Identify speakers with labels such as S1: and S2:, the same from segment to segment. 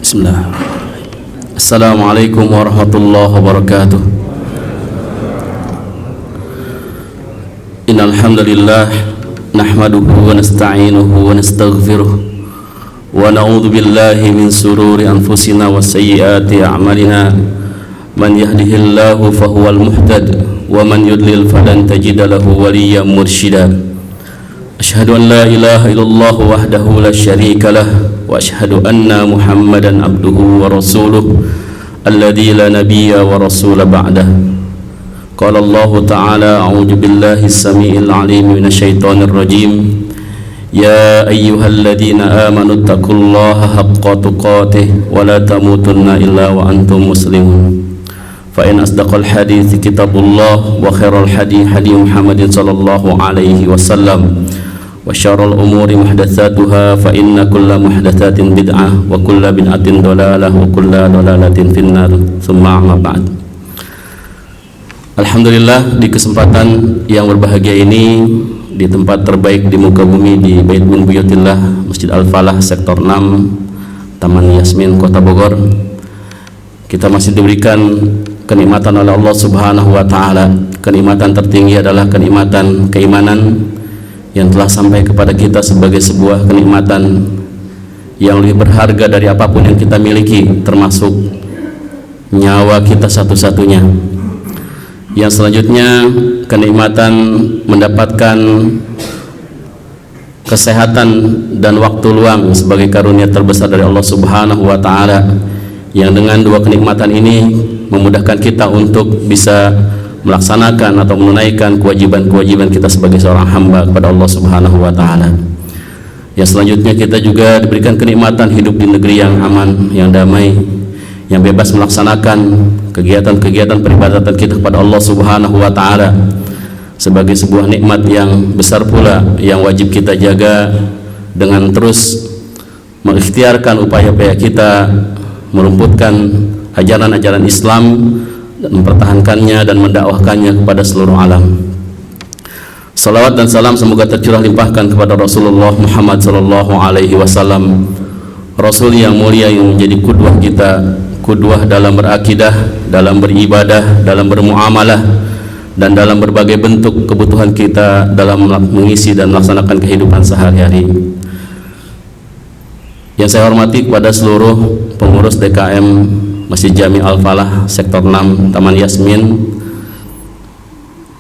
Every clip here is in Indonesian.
S1: Bismillah. Assalamualaikum warahmatullahi wabarakatuh. Innal hamdalillah nahmaduhu wa nasta'inuhu wa nastaghfiruh wa na'udzu billahi min sururi anfusina wa sayyiati a'malina. Man yahdihillahu fahuwal muhtad wa man yudlil falan tajida lahu waliyyan mursyida. Asyhadu an la ilaha illallah wahdahu la syarika lah wa asyhadu anna Muhammadan abduhu wa rasuluh alladzi la nabiyya wa rasula ba'dah. Qala Allah ta'ala a'udzu billahi as-sami'il 'alim minasyaitonir rajim. Ya ayyuhalladzina amanu taqullaha haqqa tuqatih wa la tamutunna illa wa antum muslimun. Fa in asdaqal hadithi kitabullah wa khairal hadi hadi Muhammadin sallallahu alaihi wasallam wa syarrul umuri muhdatsatuha fa inna kulla muhdatsatin bid'ah wa kulla bid'atin dhalalah wa kulla dhalalatin finnar. Tsumma amma ba'd. Alhamdulillah, di kesempatan yang berbahagia ini, di tempat terbaik di muka bumi, di Bait min Buyutillah Masjid Al-Falah Sektor 6 Taman Yasmin Kota Bogor, kita masih diberikan kenikmatan oleh Allah Subhanahu wa taala. Kenikmatan tertinggi adalah kenikmatan keimanan yang telah sampai kepada kita sebagai sebuah kenikmatan yang lebih berharga dari apapun yang kita miliki, termasuk nyawa kita satu-satunya. Yang selanjutnya, kenikmatan mendapatkan kesehatan dan waktu luang sebagai karunia terbesar dari Allah Subhanahu wa taala, yang dengan dua kenikmatan ini memudahkan kita untuk bisa melaksanakan atau menunaikan kewajiban-kewajiban kita sebagai seorang hamba kepada Allah Subhanahu wa taala. Yang selanjutnya, kita juga diberikan kenikmatan hidup di negeri yang aman, yang damai, yang bebas melaksanakan kegiatan-kegiatan peribadatan kita kepada Allah Subhanahu wa taala sebagai sebuah nikmat yang besar pula yang wajib kita jaga dengan terus mengikhtiarkan upaya-upaya kita merumputkan ajaran-ajaran Islam dan mempertahankannya dan mendakwahkannya kepada seluruh alam. Salawat dan salam semoga tercurah limpahkan kepada Rasulullah Muhammad sallallahu alaihi wasallam, Rasul yang mulia yang menjadi kudwah kita, kudwah dalam berakidah, dalam beribadah, dalam bermuamalah, dan dalam berbagai bentuk kebutuhan kita dalam mengisi dan melaksanakan kehidupan sehari-hari. Yang saya hormati kepada seluruh pengurus DKM Masjid Jami Al-Falah Sektor 6 Taman Yasmin,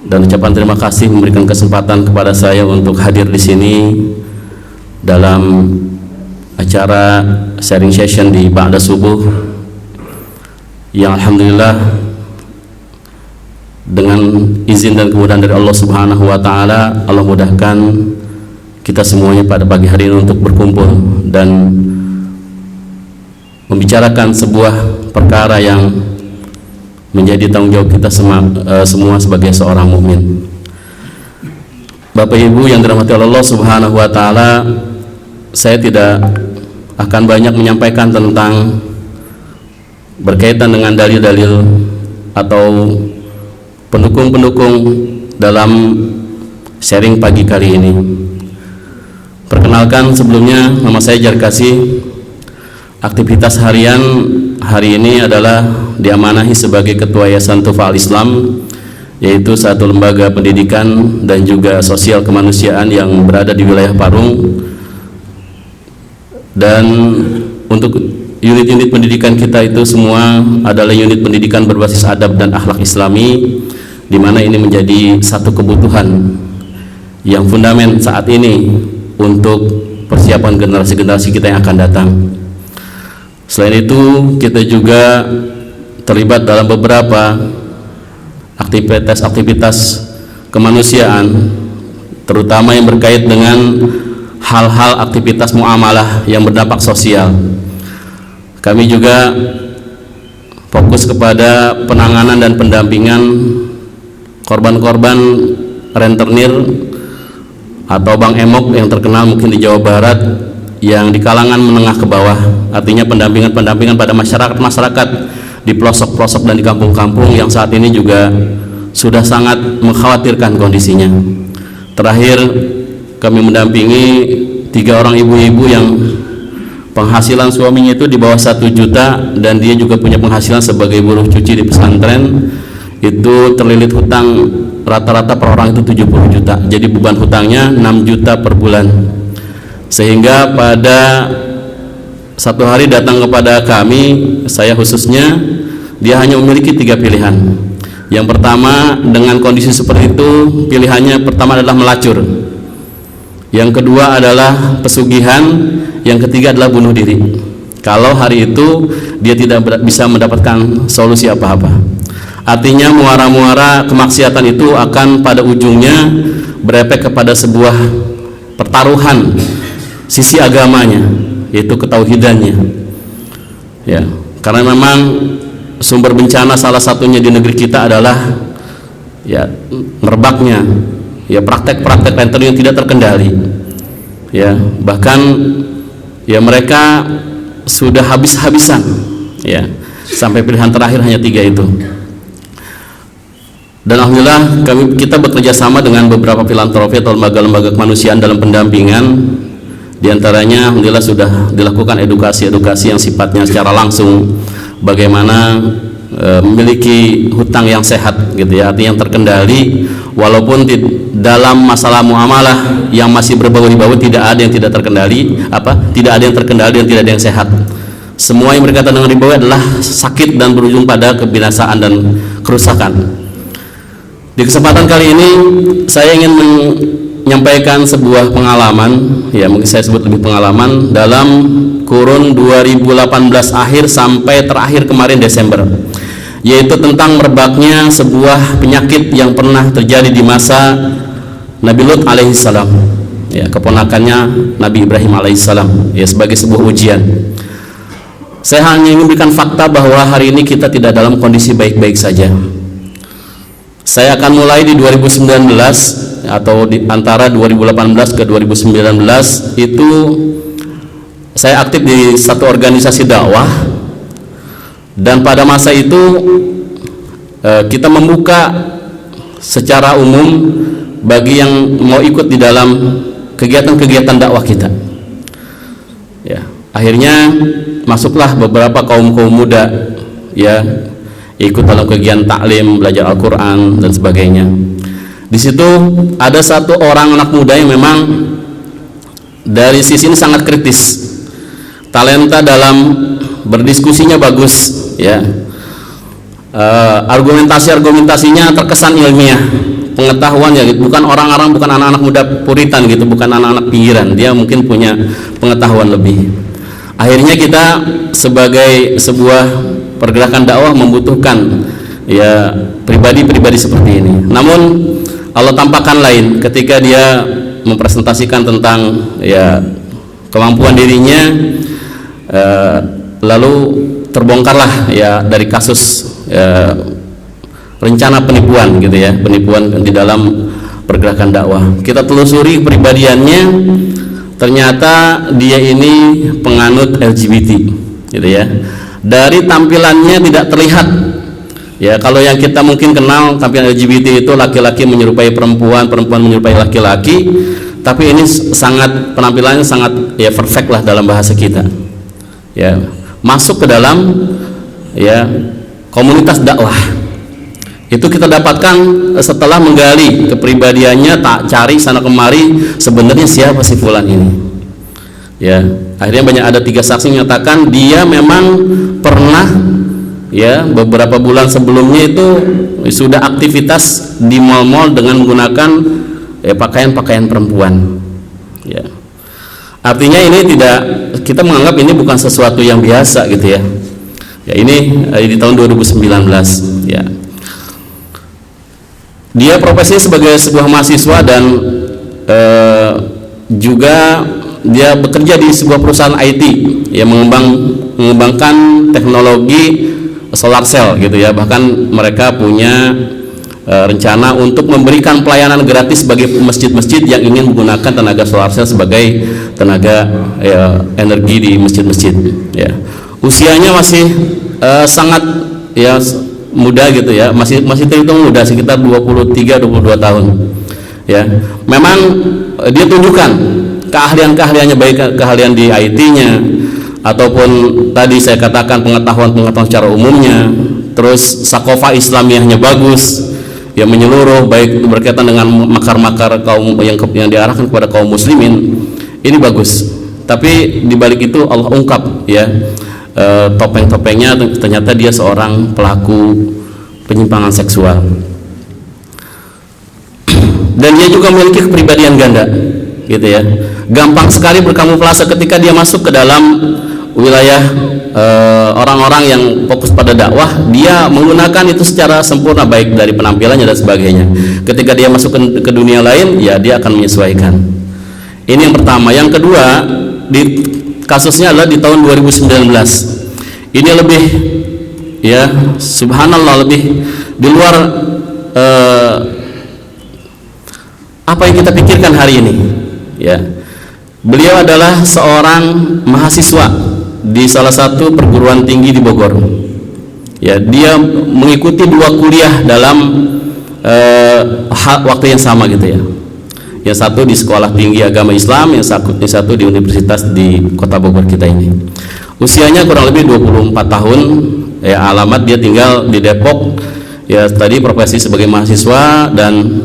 S1: dan ucapan terima kasih memberikan kesempatan kepada saya untuk hadir di sini dalam acara sharing session di ba'da subuh yang alhamdulillah dengan izin dan kemudahan dari Allah Subhanahu wa taala, Allah mudahkan kita semuanya pada pagi hari ini untuk berkumpul dan membicarakan sebuah perkara yang menjadi tanggung jawab kita semua sebagai seorang mukmin. Bapak Ibu yang dirahmati Allah Subhanahu wa taala, saya tidak akan banyak menyampaikan tentang berkaitan dengan dalil-dalil atau pendukung-pendukung dalam sharing pagi kali ini. Perkenalkan sebelumnya, nama saya Jarkasi. Aktivitas harian hari ini adalah diamanahi sebagai Ketua Yayasan Tufa Al-Islam, yaitu satu lembaga pendidikan dan juga sosial kemanusiaan yang berada di wilayah Parung. Dan untuk unit-unit pendidikan kita itu semua adalah unit pendidikan berbasis adab dan akhlak Islami, di mana ini menjadi satu kebutuhan yang fundamental saat ini untuk persiapan generasi-generasi kita yang akan datang. Selain itu, kita juga terlibat dalam beberapa aktivitas kemanusiaan, terutama yang berkait dengan hal-hal aktivitas muamalah yang berdampak sosial. Kami juga fokus kepada penanganan dan pendampingan korban-korban rentenir atau Bang Emok yang terkenal mungkin di Jawa Barat, yang di kalangan menengah ke bawah, artinya pendampingan pada masyarakat di pelosok-pelosok dan di kampung-kampung yang saat ini juga sudah sangat mengkhawatirkan kondisinya. Terakhir kami mendampingi 3 orang ibu-ibu yang penghasilan suaminya itu di bawah 1 juta, dan dia juga punya penghasilan sebagai buruh cuci di pesantren, itu terlilit hutang rata-rata per orang itu 70 juta. Jadi beban hutangnya 6 juta per bulan. Sehingga pada satu hari datang kepada kami, saya khususnya, dia hanya memiliki 3 pilihan. Yang pertama, dengan kondisi seperti itu, pilihannya pertama adalah melacur, yang kedua adalah pesugihan, yang ketiga adalah bunuh diri. Kalau hari itu dia tidak bisa mendapatkan solusi apa-apa. Artinya muara-muara kemaksiatan itu akan pada ujungnya berefek kepada sebuah pertaruhan sisi agamanya, yaitu ketauhidannya. Ya, karena memang sumber bencana salah satunya di negeri kita adalah ya merebaknya ya praktek-praktek rentenir yang tidak terkendali. Ya, bahkan ya mereka sudah habis-habisan ya, sampai pilihan terakhir hanya 3 itu. Dan alhamdulillah kita bekerja sama dengan beberapa filantropi atau lembaga-lembaga kemanusiaan dalam pendampingan. Di antaranya alhamdulillah sudah dilakukan edukasi-edukasi yang sifatnya secara langsung, bagaimana memiliki hutang yang sehat gitu ya, artinya yang terkendali, walaupun dalam masalah muamalah yang masih berbau-bau tidak ada yang tidak terkendali, tidak ada yang terkendali dan tidak ada yang sehat. Semua yang berkaitan dengan riba adalah sakit dan berujung pada kebinasaan dan kerusakan. Di kesempatan kali ini saya ingin menyampaikan sebuah pengalaman, ya mungkin saya sebut lebih pengalaman, dalam kurun 2018 akhir sampai terakhir kemarin Desember, yaitu tentang merebaknya sebuah penyakit yang pernah terjadi di masa Nabi Lut alaihissalam, ya, keponakannya Nabi Ibrahim alaihissalam, ya, sebagai sebuah ujian. Saya hanya ingin memberikan fakta bahwa hari ini kita tidak dalam kondisi baik-baik saja. Saya akan mulai di 2019 atau di antara 2018 ke 2019 itu saya aktif di satu organisasi dakwah, dan pada masa itu kita membuka secara umum bagi yang mau ikut di dalam kegiatan-kegiatan dakwah kita. Ya, akhirnya masuklah beberapa kaum muda ya, ikut dalam kegiatan taklim, belajar Al-Quran dan sebagainya. Di situ ada satu orang anak muda yang memang dari sisi ini sangat kritis, talenta dalam berdiskusinya bagus, ya, argumentasinya terkesan ilmiah, pengetahuan ya, bukan orang-orang, bukan anak-anak muda puritan gitu, bukan anak-anak pinggiran, dia mungkin punya pengetahuan lebih. Akhirnya kita sebagai sebuah pergerakan dakwah membutuhkan ya pribadi-pribadi seperti ini. Namun Allah tampakkan lain ketika dia mempresentasikan tentang ya kemampuan dirinya, lalu terbongkarlah ya dari kasus rencana penipuan gitu ya, penipuan di dalam pergerakan dakwah. Kita telusuri kepribadiannya, ternyata dia ini penganut LGBT gitu ya. Dari tampilannya tidak terlihat ya, kalau yang kita mungkin kenal tampilan LGBT itu laki-laki menyerupai perempuan, perempuan menyerupai laki-laki, tapi ini sangat, penampilannya sangat ya perfect lah dalam bahasa kita ya, masuk ke dalam ya komunitas dakwah. Itu kita dapatkan setelah menggali kepribadiannya, tak cari sana kemari, sebenarnya siapa si fulan ini ya. Akhirnya banyak, ada 3 saksi menyatakan dia memang pernah ya beberapa bulan sebelumnya itu sudah aktivitas di mal-mal dengan menggunakan pakaian-pakaian perempuan ya. Artinya ini tidak, kita menganggap ini bukan sesuatu yang biasa gitu ya. Ya ini di tahun 2019 ya. Dia profesinya sebagai sebuah mahasiswa dan juga dia bekerja di sebuah perusahaan IT yang mengembangkan teknologi solar cell gitu ya. Bahkan mereka punya rencana untuk memberikan pelayanan gratis bagi masjid-masjid yang ingin menggunakan tenaga solar cell sebagai tenaga energi di masjid-masjid ya. Usianya masih sangat ya muda gitu ya, masih terhitung muda, sekitar 23-22 tahun ya. Memang dia tunjukkan keahlian-keahliannya, baik keahlian di IT-nya ataupun tadi saya katakan pengetahuan secara umumnya, terus sakofa Islamiyahnya bagus, ya menyeluruh, baik berkaitan dengan makar-makar kaum yang diarahkan kepada kaum muslimin, ini bagus. Tapi dibalik itu Allah ungkap ya topeng-topengnya, ternyata dia seorang pelaku penyimpangan seksual. Dan dia juga memiliki kepribadian ganda, gitu ya. Gampang sekali berkamuflase ketika dia masuk ke dalam wilayah orang-orang yang fokus pada dakwah. Dia menggunakan itu secara sempurna, baik dari penampilannya dan sebagainya. Ketika dia masuk ke dunia lain, ya dia akan menyesuaikan. Ini yang pertama. Yang kedua, di kasusnya adalah di tahun 2019. Ini lebih, ya subhanallah, lebih di luar apa yang kita pikirkan hari ini, ya. Beliau adalah seorang mahasiswa di salah satu perguruan tinggi di Bogor. Ya, dia mengikuti 2 kuliah dalam waktu yang sama, gitu ya. Yang satu di Sekolah Tinggi Agama Islam, yang satu di universitas di Kota Bogor kita ini. Usianya kurang lebih 24 tahun. Ya, alamat dia tinggal di Depok. Ya, tadi profesi sebagai mahasiswa, dan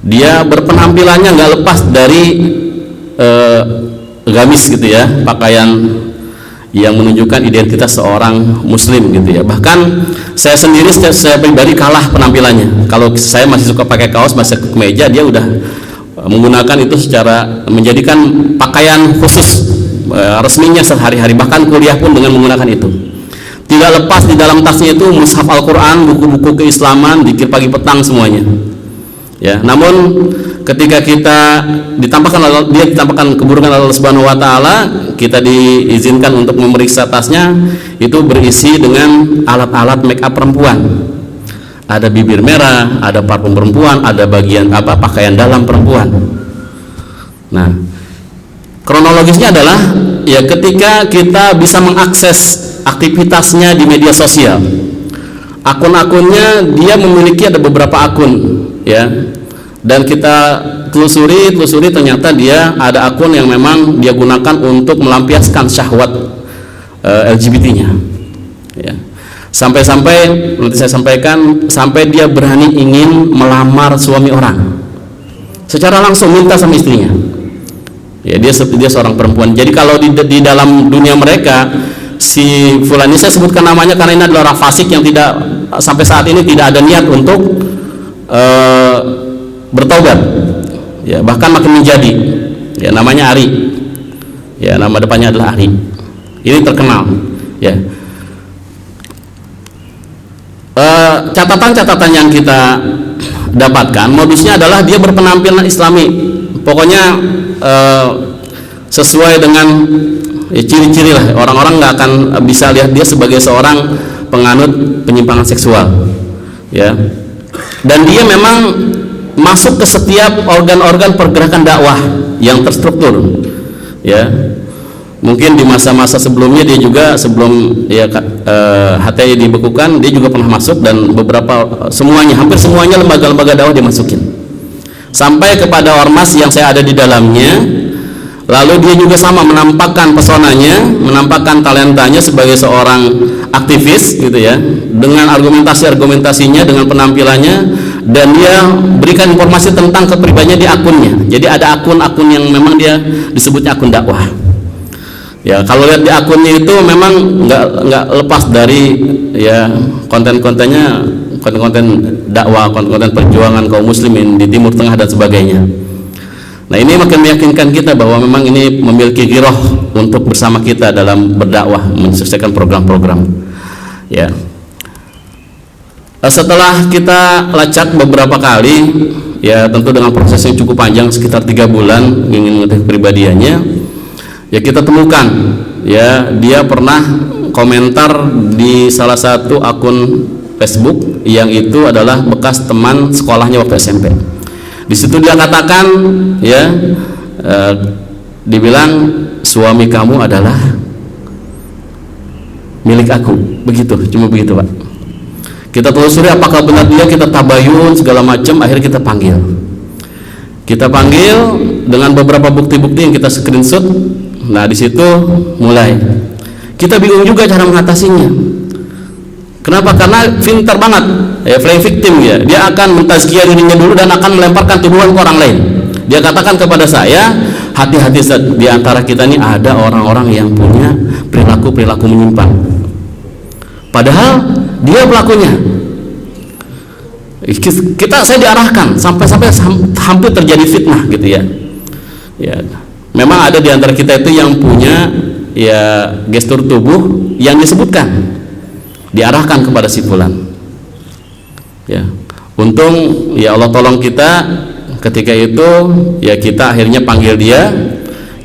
S1: dia berpenampilannya nggak lepas dari gamis, gitu ya, pakaian yang menunjukkan identitas seorang muslim, gitu ya. Bahkan saya sendiri, saya pribadi kalah penampilannya. Kalau saya masih suka pakai kaos, masih ke kemeja, dia udah menggunakan itu secara menjadikan pakaian khusus resminya sehari-hari, bahkan kuliah pun dengan menggunakan itu. Tidak lepas di dalam tasnya itu mushaf Al-Quran, buku-buku keislaman, zikir pagi petang semuanya. Ya, namun ketika dia ditampakkan keburukan Allah Subhanahu wa taala, kita diizinkan untuk memeriksa tasnya. Itu berisi dengan alat-alat make up perempuan. Ada bibir merah, ada parfum perempuan, ada bagian pakaian dalam perempuan. Nah, kronologisnya adalah ya ketika kita bisa mengakses aktivitasnya di media sosial. Akun-akunnya, dia memiliki ada beberapa akun, ya, dan kita telusuri ternyata dia ada akun yang memang dia gunakan untuk melampiaskan syahwat LGBT-nya, ya. Sampai-sampai nanti saya sampaikan, sampai dia berani ingin melamar suami orang secara langsung, minta sama istrinya. Ya, dia seorang perempuan. Jadi kalau di dalam dunia mereka, si fulan ini saya sebutkan namanya karena ini adalah orang fasik yang tidak sampai saat ini tidak ada niat untuk bertaubat, ya, bahkan makin menjadi, ya, namanya Ari, ya, nama depannya adalah Ari. Ini terkenal, ya. Catatan-catatan yang kita dapatkan, modusnya adalah dia berpenampilan Islami, pokoknya sesuai dengan ciri-ciri lah, orang-orang nggak akan bisa lihat dia sebagai seorang penganut penyimpangan seksual, ya. Dan dia memang masuk ke setiap organ-organ pergerakan dakwah yang terstruktur, ya. Mungkin di masa-masa sebelumnya dia juga, sebelum ya HTI dibekukan, dia juga pernah masuk, dan hampir semuanya lembaga-lembaga dakwah dimasukin, sampai kepada ormas yang saya ada di dalamnya. Lalu dia juga sama menampakkan pesonanya, menampakkan talentanya sebagai seorang aktivis, gitu ya, dengan argumentasinya, dengan penampilannya, dan dia berikan informasi tentang kepribadiannya di akunnya. Jadi ada akun-akun yang memang dia disebutnya akun dakwah. Ya, kalau lihat di akunnya itu memang nggak lepas dari ya konten-kontennya, konten-konten dakwah, konten-konten perjuangan kaum muslimin di Timur Tengah dan sebagainya. Nah, ini makin meyakinkan kita bahwa memang ini memiliki giroh untuk bersama kita dalam berdakwah, mensukseskan program-program, ya. Setelah kita lacak beberapa kali, ya tentu dengan proses yang cukup panjang sekitar 3 bulan ingin mengetahui kepribadiannya, ya kita temukan, ya, dia pernah komentar di salah satu akun Facebook yang itu adalah bekas teman sekolahnya waktu SMP. Di situ dia katakan, ya, dibilang suami kamu adalah milik aku, begitu, cuma begitu, Pak. Kita telusuri apakah benar dia, kita tabayun segala macam, akhirnya kita panggil dengan beberapa bukti-bukti yang kita screenshot. Nah, di situ mulai kita bingung juga cara mengatasinya. Kenapa? Karena pintar banget, ya, playing victim ya. Dia akan mentazkiyah dirinya dulu dan akan melemparkan tuduhan ke orang lain. Dia katakan kepada saya, hati-hati di antara kita ini ada orang-orang yang punya perilaku menyimpang. Padahal dia pelakunya. Saya diarahkan sampai hampir terjadi fitnah gitu ya. Ya, memang ada di antara kita itu yang punya ya gestur tubuh yang disebutkan, diarahkan kepada si fulan. Ya, untung ya Allah tolong kita ketika itu, ya kita akhirnya panggil dia.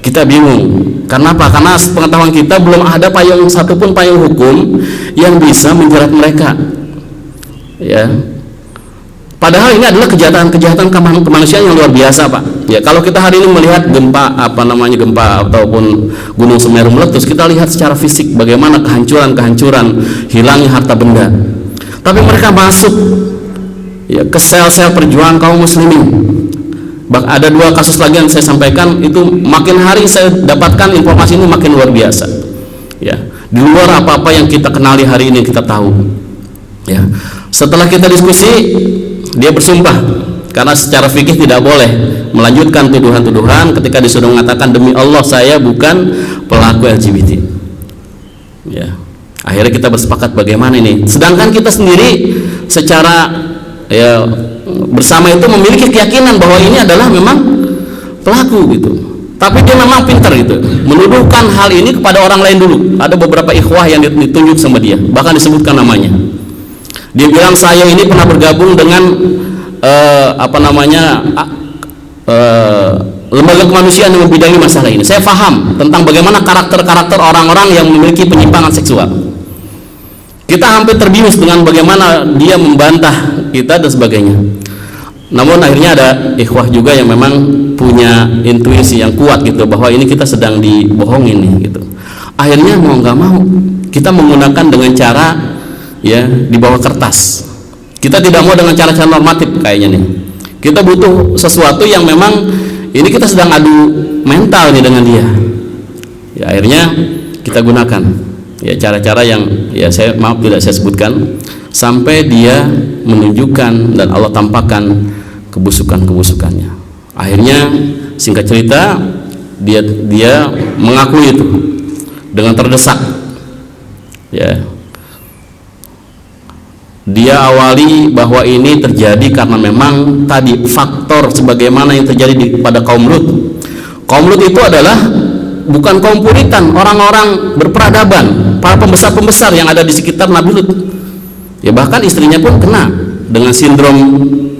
S1: Kita bingung. Karena apa? Karena pengetahuan kita belum ada satupun payung hukum yang bisa menjerat mereka. Ya. Padahal ini adalah kejahatan kemanusiaan yang luar biasa, Pak. Ya, kalau kita hari ini melihat gempa ataupun Gunung Semeru meletus, kita lihat secara fisik bagaimana kehancuran, hilangnya harta benda. Tapi mereka masuk ya ke sel-sel perjuangan kaum muslimin. Ada 2 kasus lagi yang saya sampaikan, itu makin hari saya dapatkan informasi ini makin luar biasa. Ya, di luar apa-apa yang kita kenali hari ini kita tahu. Ya. Setelah kita diskusi, dia bersumpah karena secara fikih tidak boleh melanjutkan tuduhan-tuduhan ketika disuruh mengatakan demi Allah saya bukan pelaku LGBT. Ya. Akhirnya kita bersepakat bagaimana ini. Sedangkan kita sendiri secara ya bersama itu memiliki keyakinan bahwa ini adalah memang pelaku gitu. Tapi dia memang pintar gitu, menuduhkan hal ini kepada orang lain dulu. Ada beberapa ikhwah yang ditunjuk sama dia, bahkan disebutkan namanya. Dia bilang saya ini pernah bergabung dengan lembaga kemanusiaan yang membidangi masalah ini. Saya paham tentang bagaimana karakter-karakter orang-orang yang memiliki penyimpangan seksual. Kita hampir terbius dengan bagaimana dia membantah kita dan sebagainya. Namun akhirnya ada ikhwah juga yang memang punya intuisi yang kuat gitu, bahwa ini kita sedang dibohongin nih gitu. Akhirnya mau nggak mau kita menggunakan dengan cara ya di bawah kertas. Kita tidak mau dengan cara-cara normatif kayaknya nih. Kita butuh sesuatu yang memang ini kita sedang adu mental nih dengan dia. Ya akhirnya kita gunakan ya cara-cara yang ya tidak saya sebutkan, sampai dia menunjukkan dan Allah tampakkan kebusukannya. Akhirnya singkat cerita dia mengakui itu dengan terdesak. Ya. Dia awali bahwa ini terjadi karena memang tadi faktor sebagaimana yang terjadi pada kaum Lut. Kaum Lut itu adalah bukan kaum puritan, orang-orang berperadaban, para pembesar-pembesar yang ada di sekitar Nabi Lut. Ya bahkan istrinya pun kena dengan sindrom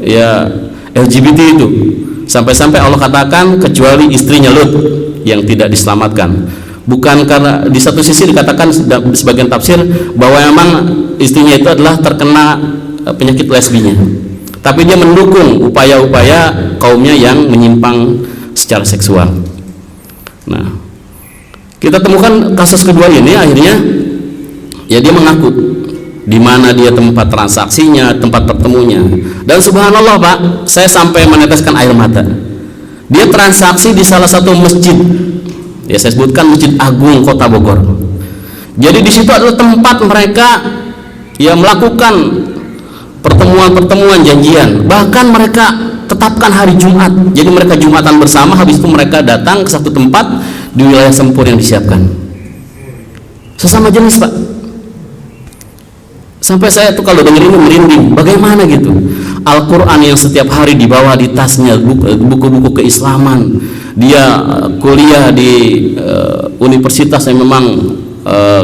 S1: ya LGBT itu. Sampai-sampai Allah katakan kecuali istrinya Lut yang tidak diselamatkan. Bukan karena di satu sisi dikatakan sebagian tafsir bahwa memang istrinya itu adalah terkena penyakit lesbinya, tapi dia mendukung upaya-upaya kaumnya yang menyimpang secara seksual. Nah, kita temukan kasus kedua ini akhirnya ya dia mengaku di mana dia tempat transaksinya, tempat pertemunya, dan subhanallah Pak, saya sampai meneteskan air mata. Dia transaksi di salah satu masjid. Ya saya sebutkan Masjid Agung Kota Bogor. Jadi di situ adalah tempat mereka yang melakukan pertemuan-pertemuan janjian. Bahkan mereka tetapkan hari Jumat. Jadi mereka Jumatan bersama, habis itu mereka datang ke satu tempat di wilayah Sempur yang disiapkan. Sesama jenis Pak. Sampai saya tuh kalau dengar ini merinding. Bagaimana gitu? Al-Quran yang setiap hari dibawa di tasnya, buku-buku keislaman. Dia kuliah di universitas yang memang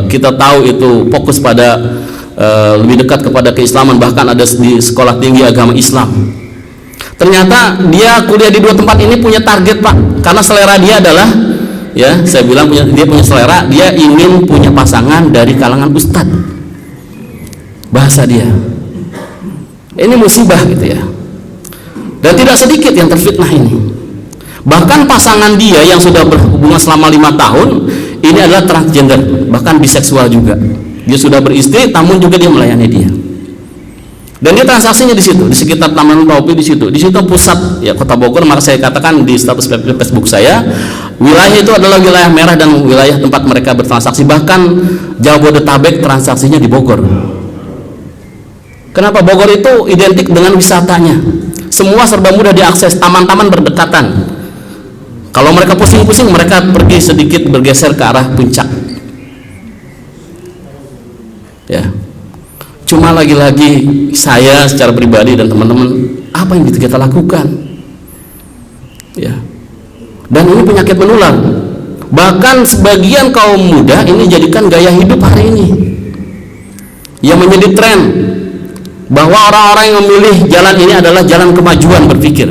S1: kita tahu itu fokus pada lebih dekat kepada keislaman, bahkan ada di sekolah tinggi agama Islam. Ternyata dia kuliah di 2 tempat ini punya target Pak, karena selera dia adalah ya saya bilang dia punya selera, dia ingin punya pasangan dari kalangan ustadz. Bahasa dia ini musibah gitu ya, dan tidak sedikit yang terfitnah ini. Bahkan pasangan dia yang sudah berhubungan selama 5 tahun ini adalah transgender, bahkan biseksual juga. Dia sudah beristri, namun juga dia melayani dia. Dan dia transaksinya di situ, di sekitar Taman Topi di situ. Di situ pusat ya Kota Bogor. Maka saya katakan di status Facebook saya, wilayah itu adalah wilayah merah dan wilayah tempat mereka bertransaksi. Bahkan Jabodetabek transaksinya di Bogor. Kenapa? Bogor itu identik dengan wisatanya. Semua serba mudah diakses, taman-taman berdekatan. Kalau mereka pusing-pusing, mereka pergi sedikit bergeser ke arah puncak. Ya. Cuma lagi-lagi saya secara pribadi dan teman-teman, apa yang kita lakukan? Ya. Dan ini penyakit menular. Bahkan sebagian kaum muda ini jadikan gaya hidup hari ini. Yang menjadi tren bahwa orang-orang yang memilih jalan ini adalah jalan kemajuan berpikir.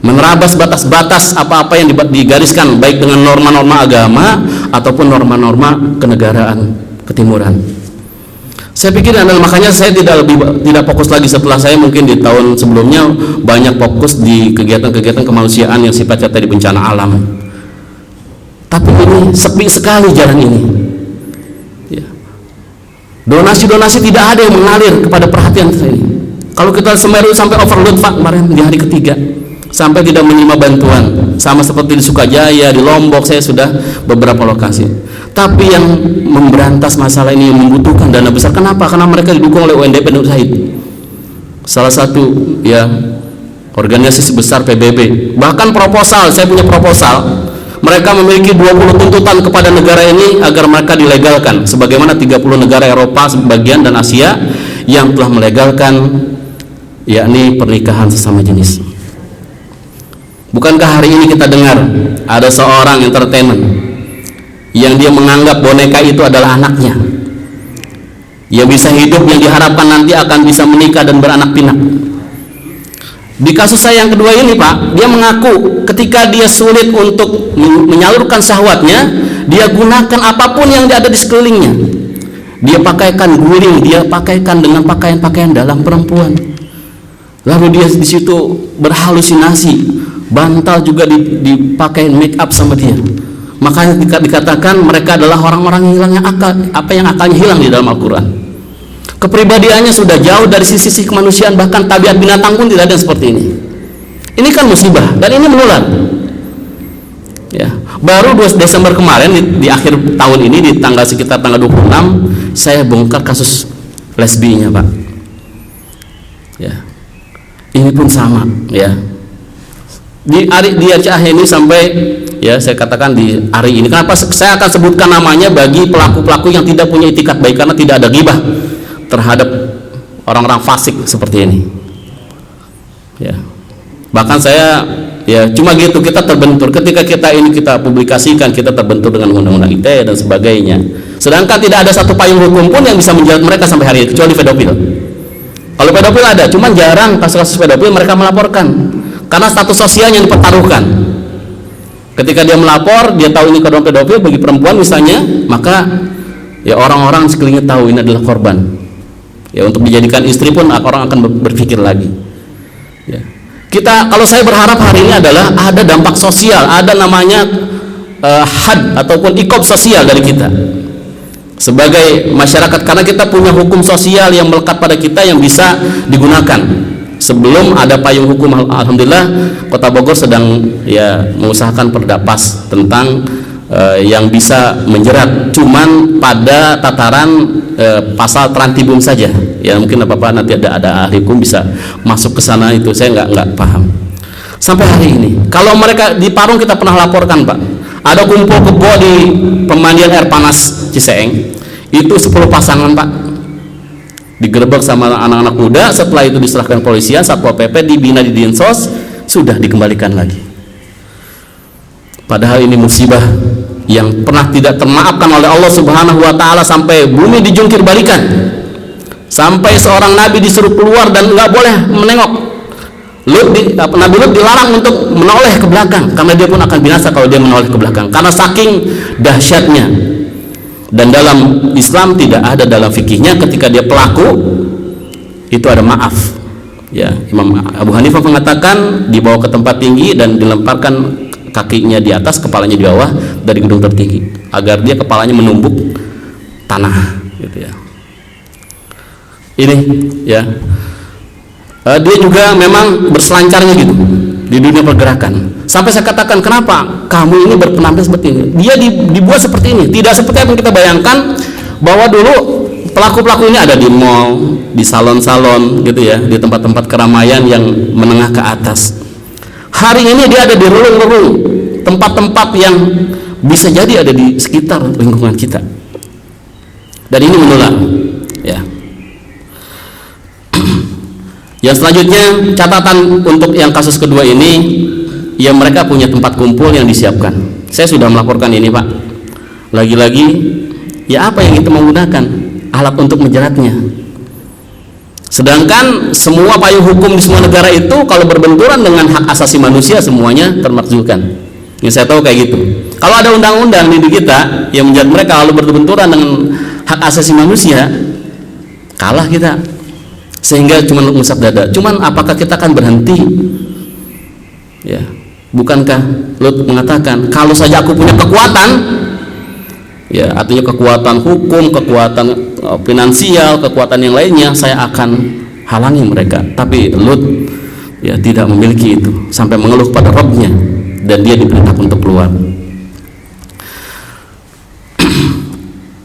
S1: Menerabas batas-batas apa-apa yang digariskan baik dengan norma-norma agama ataupun norma-norma kenegaraan ketimuran. Saya pikir adalah makanya saya tidak fokus lagi setelah saya mungkin di tahun sebelumnya banyak fokus di kegiatan-kegiatan kemanusiaan yang sifatnya tadi bencana alam. Tapi ini sepi sekali jalan ini. Ya. Donasi-donasi tidak ada yang mengalir kepada perhatian saya ini. Kalau kita Semeru sampai overload Pak kemarin di hari ketiga, sampai tidak menerima bantuan, sama seperti di Sukajaya, di Lombok saya sudah beberapa lokasi. Tapi yang memberantas masalah ini yang membutuhkan dana besar. Kenapa? Karena mereka didukung oleh UNDP dan USAID. Salah satu ya organisasi sebesar PBB. Bahkan proposal, saya punya proposal. Mereka memiliki 20 tuntutan kepada negara ini agar mereka dilegalkan. Sebagaimana 30 negara Eropa sebagian dan Asia yang telah melegalkan yakni pernikahan sesama jenis. Bukankah hari ini kita dengar ada seorang entertainment yang dia menganggap boneka itu adalah anaknya, yang bisa hidup, yang diharapkan nanti akan bisa menikah dan beranak pinak. Di kasus saya yang kedua ini Pak, dia mengaku ketika dia sulit untuk menyalurkan syahwatnya, dia gunakan apapun yang ada di sekelilingnya. Dia pakaikan guling, dia pakaikan dengan pakaian-pakaian dalam perempuan. Lalu dia di situ berhalusinasi, bantal juga dipakai make up sama dia. Makanya dikatakan mereka adalah orang-orang yang akalnya hilang di dalam Al-Quran. Kepribadiannya sudah jauh dari sisi kemanusiaan, bahkan tabiat binatang pun tidak ada yang seperti ini. Ini kan musibah dan ini menular. Ya, baru 2 Desember kemarin di akhir tahun ini di sekitar tanggal 26 saya bongkar kasus lesbinya Pak. Ya, ini pun sama ya. Di Aceh ini sampai ya saya katakan di hari ini. Kenapa saya akan sebutkan namanya bagi pelaku-pelaku yang tidak punya itikat baik, karena tidak ada ghibah terhadap orang-orang fasik seperti ini. Ya. Bahkan saya ya cuma gitu kita terbentur ketika kita publikasikan, kita terbentur dengan undang-undang ITE dan sebagainya. Sedangkan tidak ada satu payung hukum pun yang bisa menjerat mereka sampai hari ini kecuali pedofil. Kalau pedofil ada, cuman jarang kasus-kasus pedofil mereka melaporkan karena status sosialnya yang dipertaruhkan. Ketika dia melapor, dia tahu ini korban pedofil bagi perempuan misalnya, maka ya orang-orang sekelilingnya tahu ini adalah korban. Ya untuk dijadikan istri pun orang akan berpikir lagi. Ya. Kalau saya berharap hari ini adalah ada dampak sosial, ada namanya had ataupun ikop sosial dari kita sebagai masyarakat, karena kita punya hukum sosial yang melekat pada kita yang bisa digunakan. Sebelum ada payung hukum, alhamdulillah Kota Bogor sedang ya mengusahakan perda pas tentang yang bisa menjerat, cuman pada tataran pasal trantibum saja. Ya mungkin Bapak nanti ada ahli hukum bisa masuk ke sana, itu saya nggak paham. Sampai hari ini, kalau mereka di Parung kita pernah laporkan Pak, ada kumpul kebo di pemandian air panas Ciseeng, itu 10 pasangan Pak, digerebek sama anak-anak muda. Setelah itu diserahkan polisian, Satpol PP, dibina di Dinsos, sudah dikembalikan lagi. Padahal ini musibah yang pernah tidak termaafkan oleh Allah Subhanahu wa taala, sampai bumi dijungkir balikan, sampai seorang nabi disuruh keluar dan nggak boleh menengok. Nabi Lut dilarang untuk menoleh ke belakang karena dia pun akan binasa kalau dia menoleh ke belakang, karena saking dahsyatnya. Dan dalam Islam tidak ada dalam fikihnya ketika dia pelaku itu ada maaf. Ya, Imam Abu Hanifah mengatakan dibawa ke tempat tinggi dan dilemparkan kakinya di atas, kepalanya di bawah dari gedung tertinggi agar dia kepalanya menumbuk tanah, gitu ya. ini ya. Dia juga memang berselancarnya gitu di dunia pergerakan. Sampai saya katakan, kenapa kamu ini berpenampilan seperti ini? Dia dibuat seperti ini, tidak seperti apa yang kita bayangkan, bahwa dulu pelaku-pelaku ini ada di mall, di salon-salon gitu ya, di tempat-tempat keramaian yang menengah ke atas. Hari ini dia ada di relung-relung, tempat-tempat yang bisa jadi ada di sekitar lingkungan kita. Dan ini menular ya. Yang selanjutnya, catatan untuk yang kasus kedua ini, ya mereka punya tempat kumpul yang disiapkan. Saya sudah melaporkan ini, Pak. Lagi-lagi, ya apa yang kita menggunakan alat untuk menjeratnya. Sedangkan semua payung hukum di semua negara itu kalau berbenturan dengan hak asasi manusia semuanya termakzulkan. Yang saya tahu kayak gitu. Kalau ada undang-undang di kita yang menjerat mereka lalu berbenturan dengan hak asasi manusia, kalah kita. Sehingga cuma mengusap dada. Cuman apakah kita akan berhenti? Ya, bukankah Lut mengatakan, kalau saja aku punya kekuatan, ya artinya kekuatan hukum, kekuatan finansial, kekuatan yang lainnya, saya akan halangi mereka. Tapi Lut ya tidak memiliki itu, sampai mengeluh pada Rabbnya, dan dia diperintahkan untuk keluar.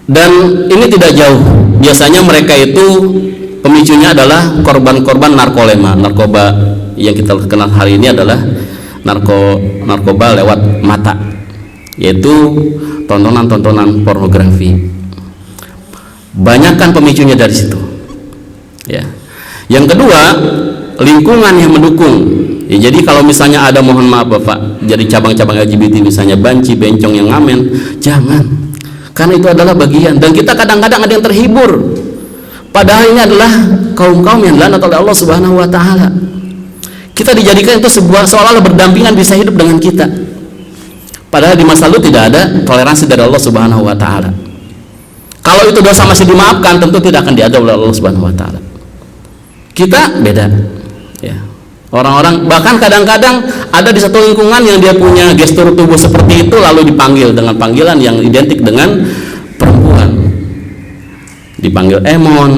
S1: Dan ini tidak jauh. Biasanya mereka itu pemicunya adalah korban-korban narkoba yang kita kenal hari ini adalah narkoba lewat mata, yaitu tontonan-tontonan pornografi. Banyakkan pemicunya dari situ. Ya. Yang kedua, lingkungan yang mendukung. Ya, jadi kalau misalnya ada, mohon maaf Bapak, jadi cabang-cabang LGBT misalnya banci, bencong yang ngamen, jangan. Karena itu adalah bagian, dan kita kadang-kadang ada yang terhibur. Padahal ini adalah kaum-kaum yang dilaknat oleh Allah Subhanahu wa taala. Kita dijadikan itu seolah-olah berdampingan, bisa hidup dengan kita. Padahal di masa lalu tidak ada toleransi dari Allah Subhanahu wa taala. Kalau itu dosa masih dimaafkan, tentu tidak akan diadab oleh Allah Subhanahu wa taala. Kita beda. Ya. Orang-orang bahkan kadang-kadang ada di satu lingkungan yang dia punya gestur tubuh seperti itu, lalu dipanggil dengan panggilan yang identik dengan perempuan. Dipanggil Emon,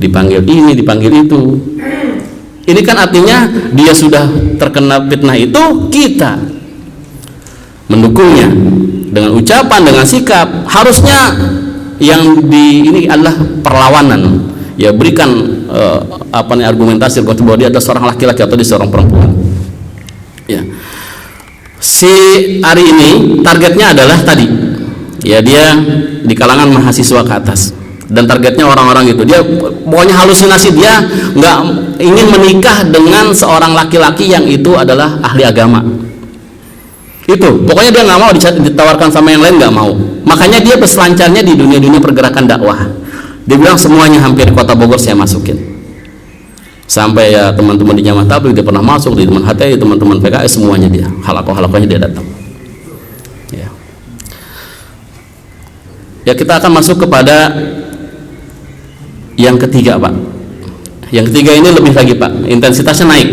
S1: dipanggil ini, dipanggil itu. Ini kan artinya dia sudah terkena fitnah itu, kita mendukungnya dengan ucapan, dengan sikap. Harusnya yang ini adalah perlawanan. Ya, berikan argumentasi bahwa dia adalah seorang laki-laki atau dia seorang perempuan. Ya. Si Ari ini targetnya adalah tadi, ya dia di kalangan mahasiswa ke atas. Dan targetnya orang-orang itu, dia pokoknya halusinasi, dia nggak ingin menikah dengan seorang laki-laki yang itu adalah ahli agama. Itu pokoknya dia nggak mau ditawarkan sama yang lain, nggak mau. Makanya dia berselancarnya di dunia-dunia pergerakan dakwah. Dia bilang semuanya hampir di kota Bogor saya masukin. Sampai ya teman-teman di Jamaah Tabligh dia pernah masuk, di teman HTI, teman-teman PKS, semuanya dia, halakoh-halakohnya dia datang. Ya kita akan masuk kepada yang ketiga, Pak. Yang ketiga ini lebih lagi, Pak, intensitasnya naik,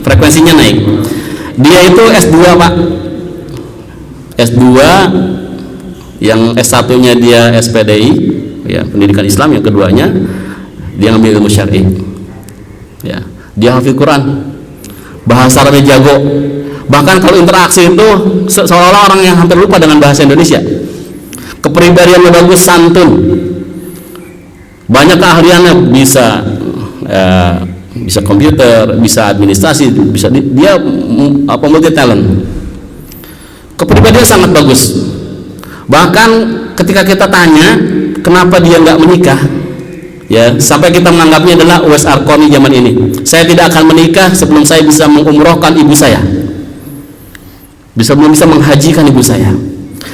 S1: frekuensinya naik. Dia itu S2, Pak. S2, yang S1 nya dia SPDI, ya, pendidikan Islam. Yang keduanya dia ngambil ilmu syar'i. Ya, dia hafal Quran, bahasa Arabnya jago. Bahkan kalau interaksi itu seolah-olah orang yang hampir lupa dengan bahasa Indonesia. Kepribadiannya bagus, santun, banyak keahliannya, bisa komputer, bisa administrasi, bisa dia multi talent. Kepribadian sangat bagus. Bahkan ketika kita tanya kenapa dia nggak menikah, ya sampai kita menganggapnya adalah Uwais Qarni zaman ini. Saya tidak akan menikah sebelum saya bisa mengumrohkan ibu saya, belum bisa menghajikan ibu saya.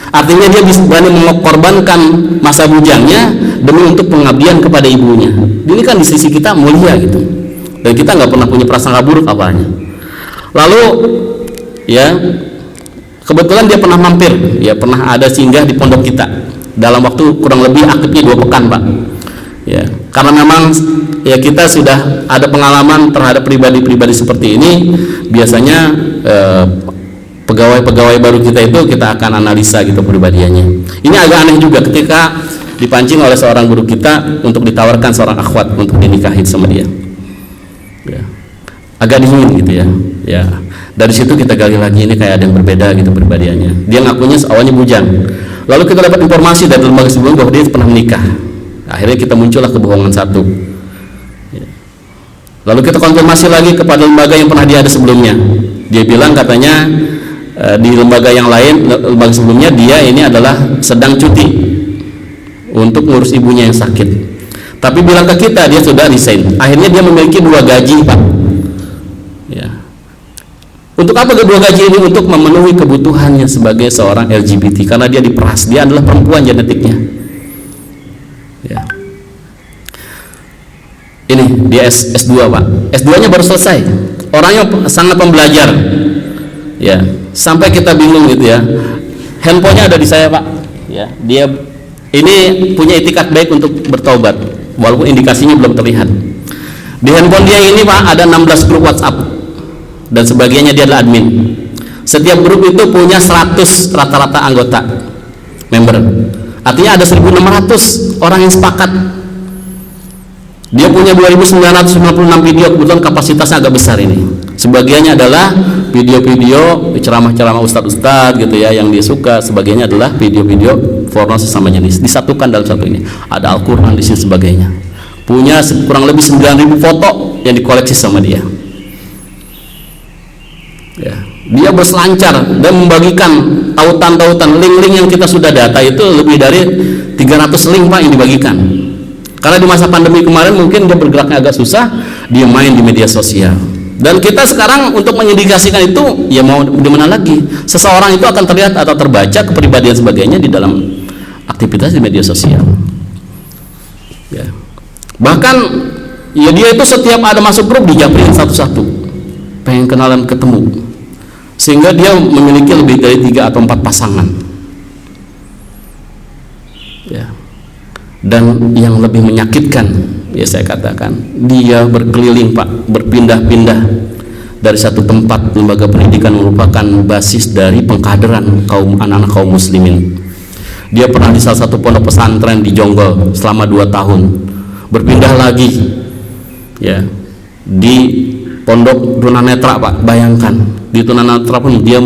S1: Artinya dia bisa berani mengorbankan masa bujangnya demi untuk pengabdian kepada ibunya. Ini kan di sisi kita mulia gitu, dan kita nggak pernah punya prasangka buruk apanya. Lalu ya kebetulan dia pernah mampir, ya pernah ada singgah di pondok kita dalam waktu kurang lebih aktifnya 2 pekan, Pak. Ya, karena memang ya kita sudah ada pengalaman terhadap pribadi-pribadi seperti ini. Biasanya pegawai-pegawai baru kita itu kita akan analisa gitu pribadiannya. Ini agak aneh juga ketika dipancing oleh seorang guru kita untuk ditawarkan seorang akhwat untuk dinikahin sama dia. Ya. Agak dingin gitu ya. Ya. Dari situ kita gali lagi, ini kayak ada yang berbeda gitu perbedaan. Dia ngakunya awalnya bujang. Lalu kita dapat informasi dari lembaga sebelumnya bahwa dia pernah menikah. Akhirnya kita muncullah kebohongan satu. Ya. Lalu kita konfirmasi lagi kepada lembaga yang pernah dia ada sebelumnya. Dia bilang katanya di lembaga yang lain, lembaga sebelumnya dia ini adalah sedang cuti untuk ngurus ibunya yang sakit. Tapi bilang ke kita dia sudah resign. Akhirnya dia memiliki 2 gaji, Pak. Ya. Untuk apa kedua gaji ini? Untuk memenuhi kebutuhannya sebagai seorang LGBT, karena dia diperas, dia adalah perempuan genetiknya. Ya. Ini dia S2, Pak. S2-nya baru selesai. Orangnya sangat pembelajar. Ya, sampai kita bingung gitu ya. Handphonenya ada di saya, Pak. Ya, dia ini punya itikat baik untuk bertobat, walaupun indikasinya belum terlihat. Di handphone dia ini, Pak, ada 16 grup WhatsApp. Dan sebagainya, dia adalah admin. Setiap grup itu punya 100 rata-rata anggota member. Artinya ada 1.600 orang yang sepakat. Dia punya 2.996 video, kebetulan kapasitasnya agak besar ini. Sebagiannya adalah video-video ceramah-ceramah ustadz-ustadz gitu ya yang dia suka, sebagiannya adalah video-video porno sesama jenis. Disatukan dalam satu ini. Ada Al-Qur'an di sini sebagainya. Punya kurang lebih 9.000 foto yang dikoleksi sama dia. Ya, dia berselancar dan membagikan tautan-tautan, link-link yang kita sudah data itu lebih dari 300 link, Pak, yang dibagikan. Karena di masa pandemi kemarin mungkin dia bergeraknya agak susah, dia main di media sosial. Dan kita sekarang untuk mengindikasikan itu, ya mau di mana lagi? Seseorang itu akan terlihat atau terbaca kepribadian sebagainya di dalam aktivitas di media sosial. Ya. Bahkan ya dia itu setiap ada masuk grup dijaprin satu-satu, pengen kenalan, ketemu. Sehingga dia memiliki lebih dari 3 atau 4 pasangan. Ya. Dan yang lebih menyakitkan, ya saya katakan, dia berkeliling, Pak, berpindah-pindah dari satu tempat lembaga pendidikan merupakan basis dari pengkaderan kaum anak-anak kaum muslimin. Dia pernah di salah satu pondok pesantren di Jonggol selama 2 tahun. Berpindah lagi, ya, di pondok tunanetra, Pak. Bayangkan di tunanetra pun dia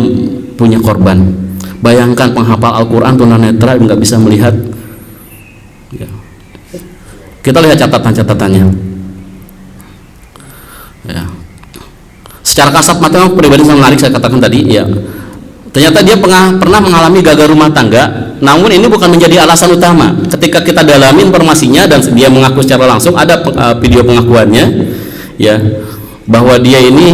S1: punya korban. Bayangkan penghafal Al-Quran tunanetra nggak bisa melihat. Ya. Kita lihat catatan-catatannya. Ya. Secara kasat mata pribadi sangat menarik, saya katakan tadi. Ya. Ternyata dia pernah mengalami gagal rumah tangga. Namun ini bukan menjadi alasan utama. Ketika kita dalami informasinya dan dia mengaku secara langsung, ada video pengakuannya, ya, bahwa dia ini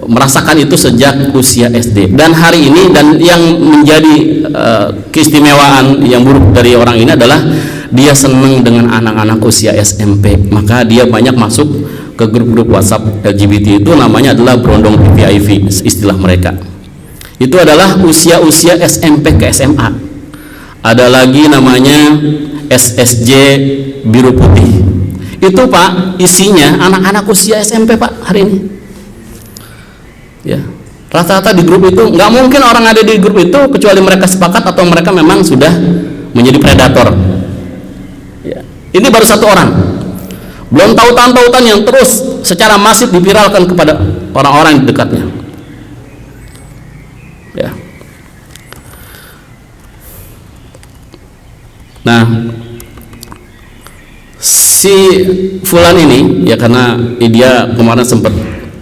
S1: merasakan itu sejak usia SD. Dan hari ini, dan yang menjadi keistimewaan yang buruk dari orang ini adalah dia senang dengan anak-anak usia SMP. Maka dia banyak masuk ke grup-grup WhatsApp LGBT, itu namanya adalah berondong PVIV istilah mereka. Itu adalah usia-usia SMP ke SMA. Ada lagi namanya SSJ biru putih. Itu, Pak, isinya anak-anak usia SMP, Pak, hari ini. Ya, rata-rata di grup itu nggak mungkin orang ada di grup itu kecuali mereka sepakat atau mereka memang sudah menjadi predator. Ya. Ini baru 1 orang. Belum tautan-tautan yang terus secara masif diviralkan kepada orang-orang di dekatnya. Ya. Nah, si Fulan ini, ya, karena dia kemarin sempat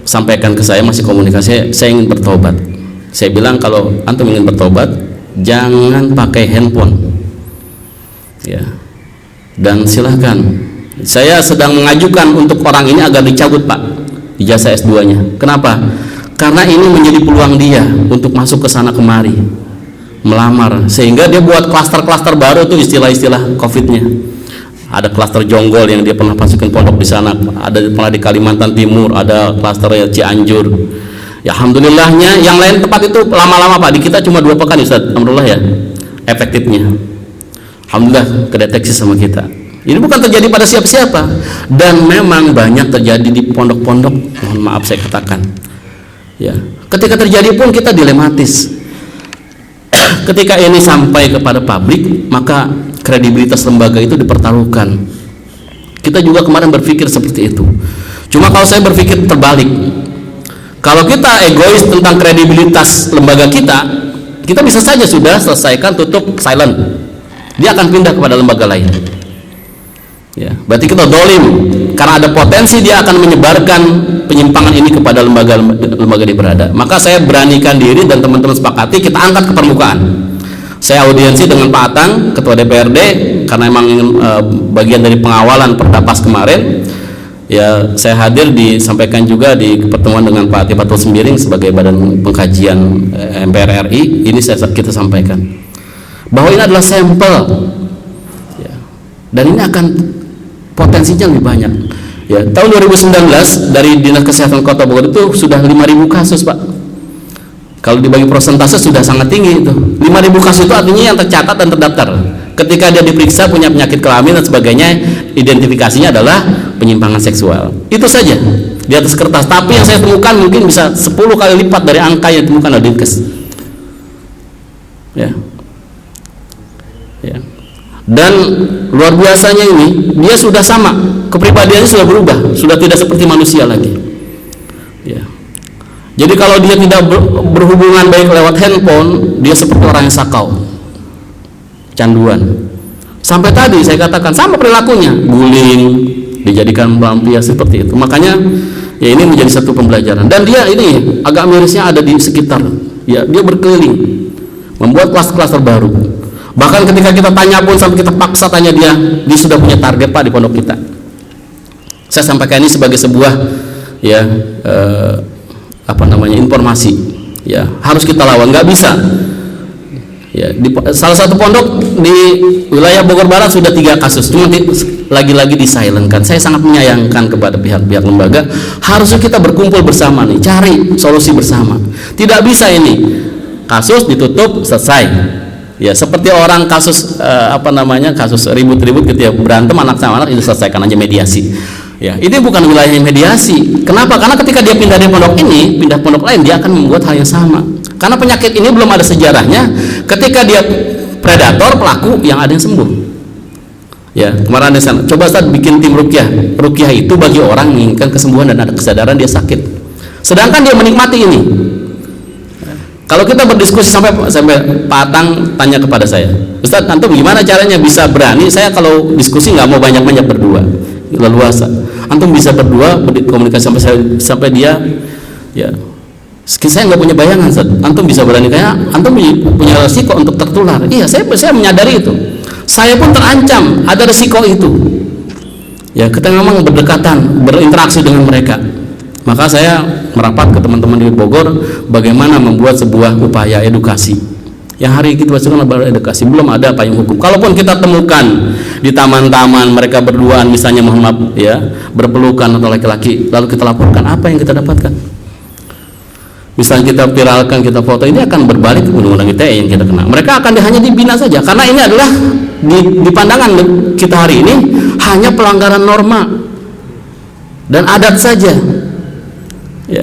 S1: sampaikan ke saya, masih komunikasi, saya ingin bertobat. Saya bilang kalau antum ingin bertobat, jangan pakai handphone, ya, dan silahkan. Saya sedang mengajukan untuk orang ini agar dicabut, Pak, ijazah S2-nya. Kenapa? Karena ini menjadi peluang dia untuk masuk ke sana kemari, melamar, sehingga dia buat klaster-klaster baru tuh, istilah-istilah COVID-nya. Ada klaster Jonggol yang dia pernah masukin pondok di sana, ada pernah di Kalimantan Timur, ada klaster Cianjur. Ya, alhamdulillahnya yang lain tempat itu lama-lama, Pak, di kita cuma 2 pekan, Ustaz. Alhamdulillah ya, efektifnya. Alhamdulillah kedeteksi sama kita. Ini bukan terjadi pada siapa-siapa, dan memang banyak terjadi di pondok-pondok. Mohon maaf saya katakan. Ya, ketika terjadi pun kita dilematis. Ketika ini sampai kepada publik, maka kredibilitas lembaga itu dipertaruhkan. Kita juga kemarin berpikir seperti itu. Cuma kalau saya berpikir terbalik, kalau kita egois tentang kredibilitas lembaga kita bisa saja sudah selesaikan, tutup, silent. Dia akan pindah kepada lembaga lain. Ya, berarti kita dolim karena ada potensi dia akan menyebarkan penyimpangan ini kepada lembaga dia berada. Maka saya beranikan diri dan teman-teman sepakati kita angkat ke permukaan. Saya audiensi dengan Pak Atang, Ketua DPRD, karena memang bagian dari pengawalan Perdapas kemarin. Ya, saya hadir disampaikan juga di pertemuan dengan Pak Tifatul Sembiring sebagai badan pengkajian MPR RI. Ini kita sampaikan bahwa ini adalah sampel, ya, dan ini akan potensinya lebih banyak. Ya, tahun 2019 dari Dinas Kesehatan Kota Bogor itu sudah 5.000 kasus, Pak. Kalau dibagi persentase sudah sangat tinggi itu. 5.000 kasus itu artinya yang tercatat dan terdaftar. Ketika dia diperiksa punya penyakit kelamin dan sebagainya, identifikasinya adalah penyimpangan seksual. Itu saja di atas kertas. Tapi yang saya temukan mungkin bisa 10 kali lipat dari angka yang ditemukan oleh Dinkes. Ya. Ya. Dan luar biasanya ini, dia sudah sama, kepribadiannya sudah berubah, sudah tidak seperti manusia lagi. Ya. Jadi kalau dia tidak berhubungan baik lewat handphone, dia seperti orang yang sakau, canduan. Sampai tadi saya katakan sama perilakunya, guling, dijadikan pelampias seperti itu. Makanya ya ini menjadi satu pembelajaran. Dan dia ini agak mirisnya ada di sekitar, ya dia berkeliling, membuat kelas-kelas terbaru. Bahkan ketika kita tanya pun sampai kita paksa tanya dia sudah punya target, Pak, di pondok kita. Saya sampaikan ini sebagai sebuah ya informasi, ya harus kita lawan, nggak bisa. Ya, di salah satu pondok di wilayah Bogor Barat sudah 3 kasus, cuma lagi-lagi disilentkan. Saya sangat menyayangkan kepada pihak-pihak lembaga. Harusnya kita berkumpul bersama nih, cari solusi bersama. Tidak bisa ini kasus ditutup selesai. Ya, seperti orang kasus kasus ribut-ribut gitu ya, berantem anak sama anak, itu selesaikan aja mediasi. Ya, ini bukan wilayah mediasi. Kenapa? Karena ketika dia pindah dari pondok ini, pindah pondok lain, dia akan membuat hal yang sama. Karena penyakit ini belum ada sejarahnya. Ketika dia predator, pelaku yang ada yang sembuh. Ya, kemarin ada sana. Coba Ustaz bikin tim ruqyah. Ruqyah itu bagi orang menginginkan kesembuhan dan ada kesadaran dia sakit. Sedangkan dia menikmati ini. Kalau kita berdiskusi sampai Pak Atang tanya kepada saya, Ustaz, antum gimana caranya bisa berani? Saya kalau diskusi nggak mau banyak-banyak berdua, leluasa. Antum bisa berdua berkomunikasi sampai dia, ya, saya nggak punya bayangan, Ustaz. Antum bisa berani kayak antum punya resiko untuk tertular. Iya, saya menyadari itu. Saya pun terancam ada resiko itu. Ya, kita memang berdekatan, berinteraksi dengan mereka. Maka saya merapat ke teman-teman di Bogor bagaimana membuat sebuah upaya edukasi. Yang hari kita lakukan adalah edukasi, belum ada payung hukum. Kalaupun kita temukan di taman-taman mereka berduaan misalnya, mohon maaf ya, berpelukan atau laki-laki, lalu kita laporkan, apa yang kita dapatkan? Misalnya kita viralkan, kita foto, ini akan berbalik ke undang-undang ITE yang kita kena. Mereka akan hanya dibina saja, karena ini adalah di pandangan kita hari ini hanya pelanggaran norma dan adat saja. Ya.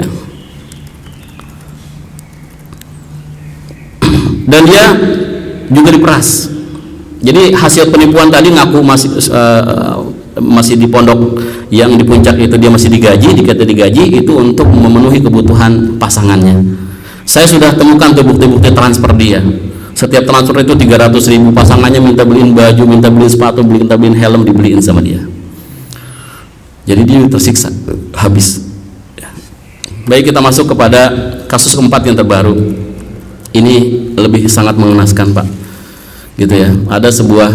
S1: Dan dia juga diperas. Jadi hasil penipuan tadi ngaku masih di pondok yang di puncak itu dia masih digaji, dikata digaji itu untuk memenuhi kebutuhan pasangannya. Saya sudah temukan tuh bukti-bukti transfer dia. Setiap transfer itu 300.000, pasangannya minta beliin baju, minta beliin sepatu, minta beliin helm, dibeliin sama dia. Jadi dia tersiksa habis. Baik, kita masuk kepada kasus keempat yang terbaru. Ini lebih sangat mengenaskan, Pak. Gitu ya. Ada sebuah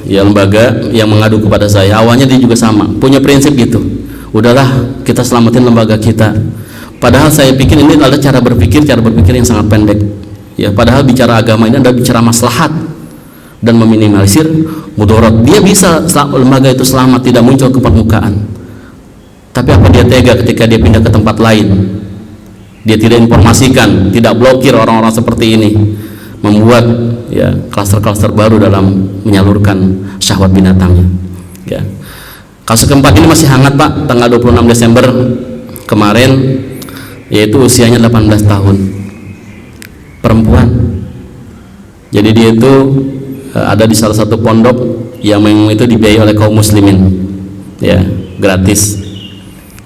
S1: ya lembaga yang mengadu kepada saya. Awalnya dia juga sama, punya prinsip gitu. Udahlah, kita selamatin lembaga kita. Padahal saya pikir ini adalah cara berpikir yang sangat pendek. Ya, padahal bicara agama ini adalah bicara maslahat dan meminimalisir mudarat. Dia bisa lembaga itu selamat, tidak muncul ke permukaan. Tapi apa dia tega ketika dia pindah ke tempat lain? Dia tidak informasikan, tidak blokir orang-orang seperti ini, membuat ya klaster-klaster baru dalam menyalurkan syahwat binatangnya. Ya. Kasus keempat ini masih hangat, Pak, tanggal 26 Desember kemarin, yaitu usianya 18 tahun, perempuan. Jadi dia itu ada di salah satu pondok yang memang itu dibiayai oleh kaum muslimin, ya, gratis,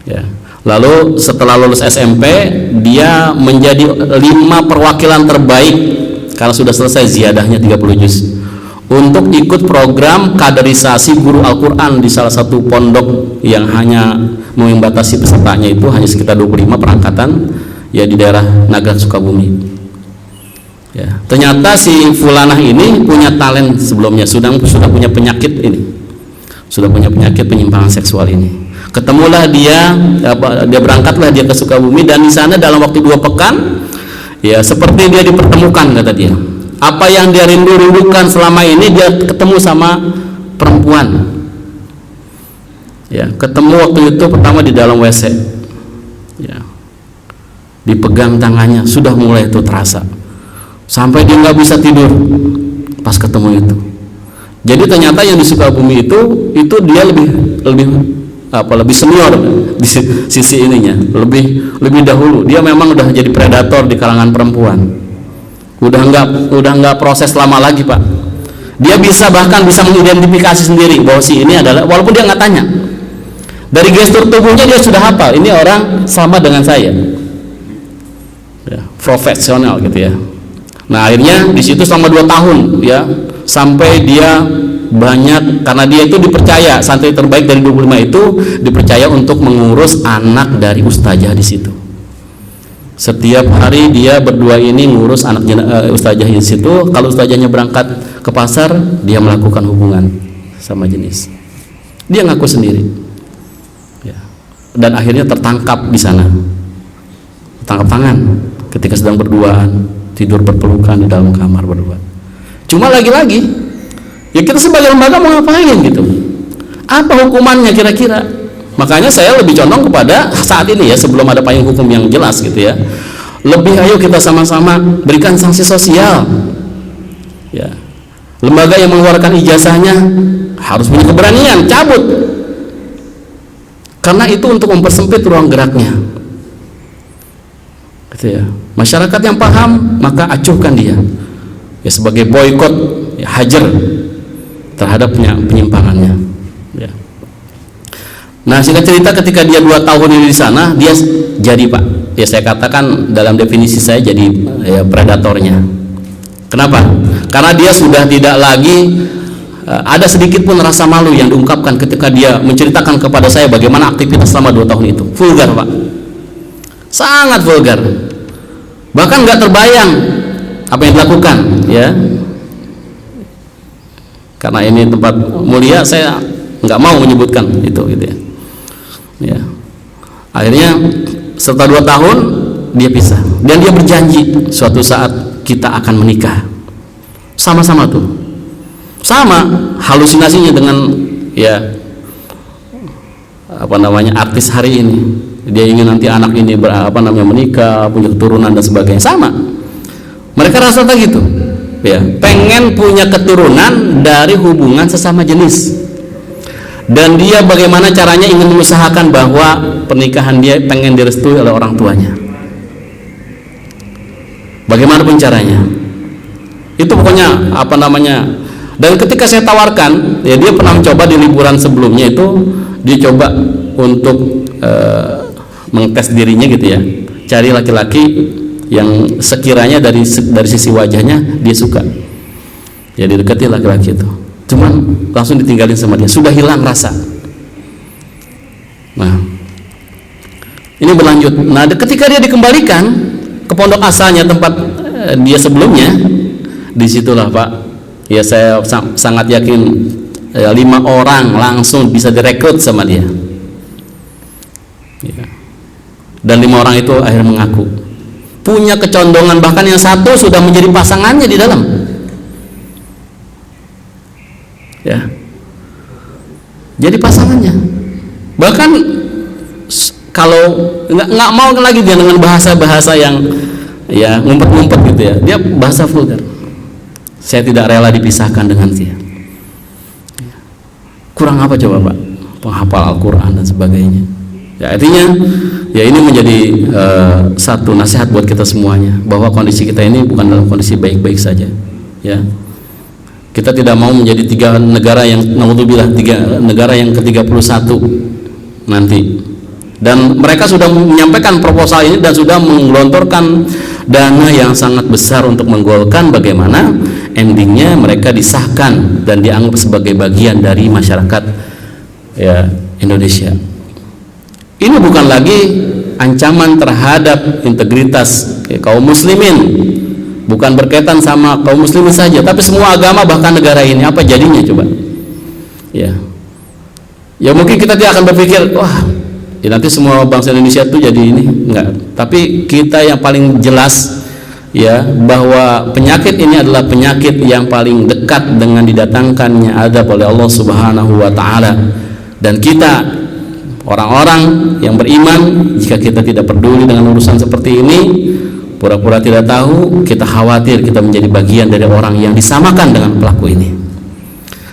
S1: ya. Lalu setelah lulus SMP dia menjadi 5 perwakilan terbaik karena sudah selesai ziyadahnya 30 juz untuk ikut program kaderisasi guru Al-Quran di salah satu pondok yang hanya membatasi pesertanya itu hanya sekitar 25 perangkatan, ya, di daerah Nagrag Sukabumi. Ya, ternyata si fulanah ini punya talent sebelumnya, sudah punya penyakit ini, sudah punya penyakit penyimpangan seksual ini. Ketemulah dia berangkatlah dia ke Sukabumi, dan di sana dalam waktu 2 pekan, ya, seperti dia dipertemukan, kata dia. Apa yang dia rindukan selama ini, dia ketemu sama perempuan. Ya, ketemu waktu itu pertama di dalam WC. Ya, dipegang tangannya, sudah mulai itu terasa. Sampai dia nggak bisa tidur pas ketemu itu. Jadi ternyata yang di Sukabumi itu dia lebih senior di sisi ininya, lebih dahulu. Dia memang udah jadi predator di kalangan perempuan. Udah nggak proses lama lagi, Pak. Dia bahkan bisa mengidentifikasi sendiri bahwa si ini adalah, walaupun dia nggak tanya. Dari gestur tubuhnya dia sudah hafal, ini orang sama dengan saya. Ya, profesional gitu ya. Nah, akhirnya di situ selama 2 tahun, ya, sampai dia banyak, karena dia itu dipercaya, santri terbaik dari 25 itu dipercaya untuk mengurus anak dari ustazah di situ. Setiap hari dia berdua ini ngurus anak ustazah di situ. Kalau ustazahnya berangkat ke pasar, dia melakukan hubungan sama jenis. Dia ngaku sendiri. Ya. Dan akhirnya tertangkap di sana. Tangkap tangan ketika sedang berduaan, tidur berpelukan di dalam kamar berdua. Cuma lagi-lagi, ya, kita sebagai lembaga mau ngapain gitu? Apa hukumannya kira-kira? Makanya saya lebih condong kepada saat ini, ya, sebelum ada payung hukum yang jelas gitu ya. Lebih ayo kita sama-sama berikan sanksi sosial. Ya. Lembaga yang mengeluarkan ijazahnya harus punya keberanian cabut. Karena itu untuk mempersempit ruang geraknya. Gitu ya. Masyarakat yang paham maka acuhkan dia, ya, sebagai boykot, ya, hajar terhadap penyimpangannya, ya. Nah, singkat cerita, ketika dia 2 tahun ini di sana, dia jadi, Pak, ya, saya katakan dalam definisi saya jadi, ya, predatornya. Kenapa? Karena dia sudah tidak lagi ada sedikit pun rasa malu yang diungkapkan ketika dia menceritakan kepada saya bagaimana aktivitas selama 2 tahun itu. Vulgar, Pak, sangat vulgar. Bahkan nggak terbayang apa yang dilakukan, ya. Karena ini tempat mulia, saya nggak mau menyebutkan itu, gitu ya. Ya. Akhirnya setelah 2 tahun dia pisah, dan dia berjanji suatu saat kita akan menikah. Sama-sama tuh, sama halusinasinya dengan, ya, artis hari ini. Dia ingin nanti anak ini menikah, punya keturunan dan sebagainya. Sama, mereka rasa gitu, ya, pengen punya keturunan dari hubungan sesama jenis. Dan dia bagaimana caranya ingin mengusahakan bahwa pernikahan dia pengen direstui oleh orang tuanya. Bagaimanapun caranya, itu pokoknya Dan ketika saya tawarkan, ya, dia pernah mencoba di liburan sebelumnya itu, dia coba untuk mengtes dirinya gitu ya, cari laki-laki yang sekiranya dari sisi wajahnya dia suka, ya, didekati laki-laki itu, cuman langsung ditinggalin sama dia, sudah hilang rasa. Nah, ini berlanjut. Nah, ketika dia dikembalikan ke pondok asalnya, tempat dia sebelumnya, disitulah, Pak, ya, saya sangat yakin, ya, 5 orang langsung bisa direkrut sama dia, ya. Dan 5 orang itu akhirnya mengaku punya kecondongan, bahkan yang satu sudah menjadi pasangannya di dalam, ya, jadi pasangannya. Bahkan kalau nggak mau lagi dia dengan bahasa-bahasa yang, ya, ngumpet-ngumpet gitu ya, dia bahasa vulgar. Saya tidak rela dipisahkan dengan dia. Kurang apa coba, Pak? Penghafal Al-Quran dan sebagainya. Ya, artinya, ya, ini menjadi satu nasihat buat kita semuanya, bahwa kondisi kita ini bukan dalam kondisi baik-baik saja, ya. Kita tidak mau menjadi 3 negara yang naudzubillah 3 negara yang ke-31 nanti. Dan mereka sudah menyampaikan proposal ini dan sudah menggelontorkan dana yang sangat besar untuk menggolkan bagaimana endingnya mereka disahkan dan dianggap sebagai bagian dari masyarakat ya Indonesia. Ini bukan lagi ancaman terhadap integritas kaum muslimin, bukan berkaitan sama kaum muslimin saja, tapi semua agama bahkan negara ini. Apa jadinya coba? Ya mungkin kita tidak akan berpikir wah ya nanti semua bangsa Indonesia itu jadi ini, enggak. Tapi kita yang paling jelas ya bahwa penyakit ini adalah penyakit yang paling dekat dengan didatangkannya azab oleh Allah Subhanahu wa taala. Dan kita orang-orang yang beriman, jika kita tidak peduli dengan urusan seperti ini, pura-pura tidak tahu, kita khawatir kita menjadi bagian dari orang yang disamakan dengan pelaku ini.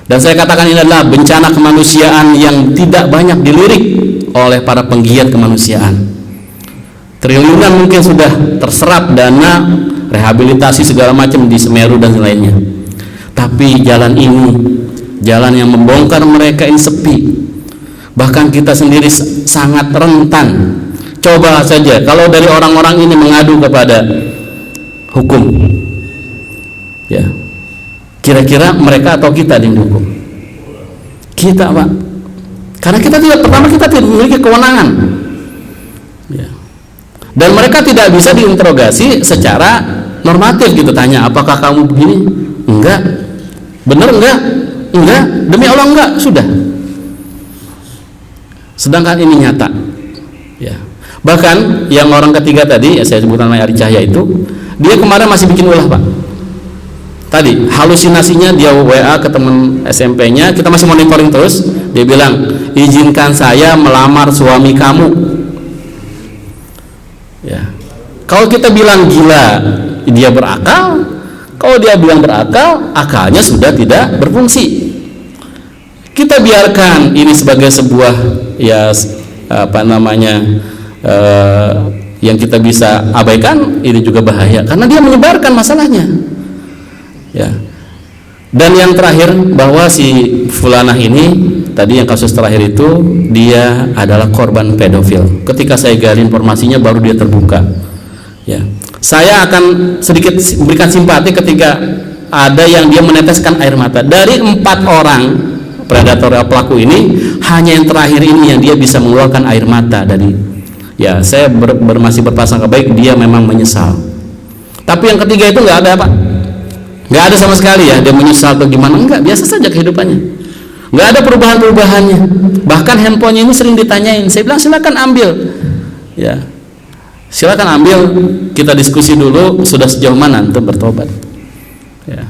S1: Dan saya katakan ini adalah bencana kemanusiaan yang tidak banyak dilirik oleh para penggiat kemanusiaan. Triliunan mungkin sudah terserap dana rehabilitasi segala macam di Semeru dan lainnya. Tapi jalan ini, jalan yang membongkar mereka ini sepi. Bahkan kita sendiri sangat rentan. Coba saja kalau dari orang-orang ini mengadu kepada hukum, ya, kira-kira mereka atau kita yang dihukum? Kita, Pak. Karena kita tidak memiliki kewenangan, ya. Dan mereka tidak bisa diinterogasi secara normatif gitu, tanya apakah kamu begini? Enggak. Benar enggak? Enggak. Demi Allah enggak. Sudah. Sedangkan ini nyata, ya. Bahkan yang orang ketiga tadi, ya saya sebutkan namanya Ari Cahya itu, dia kemarin masih bikin ulah, Pak. Tadi halusinasinya dia WA ke teman SMP-nya, kita masih monitoring terus. Dia bilang, izinkan saya melamar suami kamu. Ya. Kalau kita bilang gila, dia berakal. Kalau dia bilang berakal, akalnya sudah tidak berfungsi. Kita biarkan ini sebagai sebuah ya yang kita bisa abaikan, ini juga bahaya karena dia menyebarkan masalahnya, ya. Dan yang terakhir bahwa si fulanah ini tadi yang kasus terakhir itu dia adalah korban pedofil. Ketika saya gali informasinya baru dia terbuka, ya. Saya akan sedikit berikan simpati ketika ada yang dia meneteskan air mata. Dari 4 orang predator pelaku ini, hanya yang terakhir ini yang dia bisa mengeluarkan air mata dari, ya saya masih berprasangka baik dia memang menyesal. Tapi yang ketiga itu nggak ada, Pak, nggak ada sama sekali ya dia menyesal atau gimana, enggak, biasa saja kehidupannya, nggak ada perubahannya. Bahkan handphonenya ini sering ditanyain, saya bilang silakan ambil, ya silakan ambil, kita diskusi dulu sudah sejauh mana untuk bertobat, ya.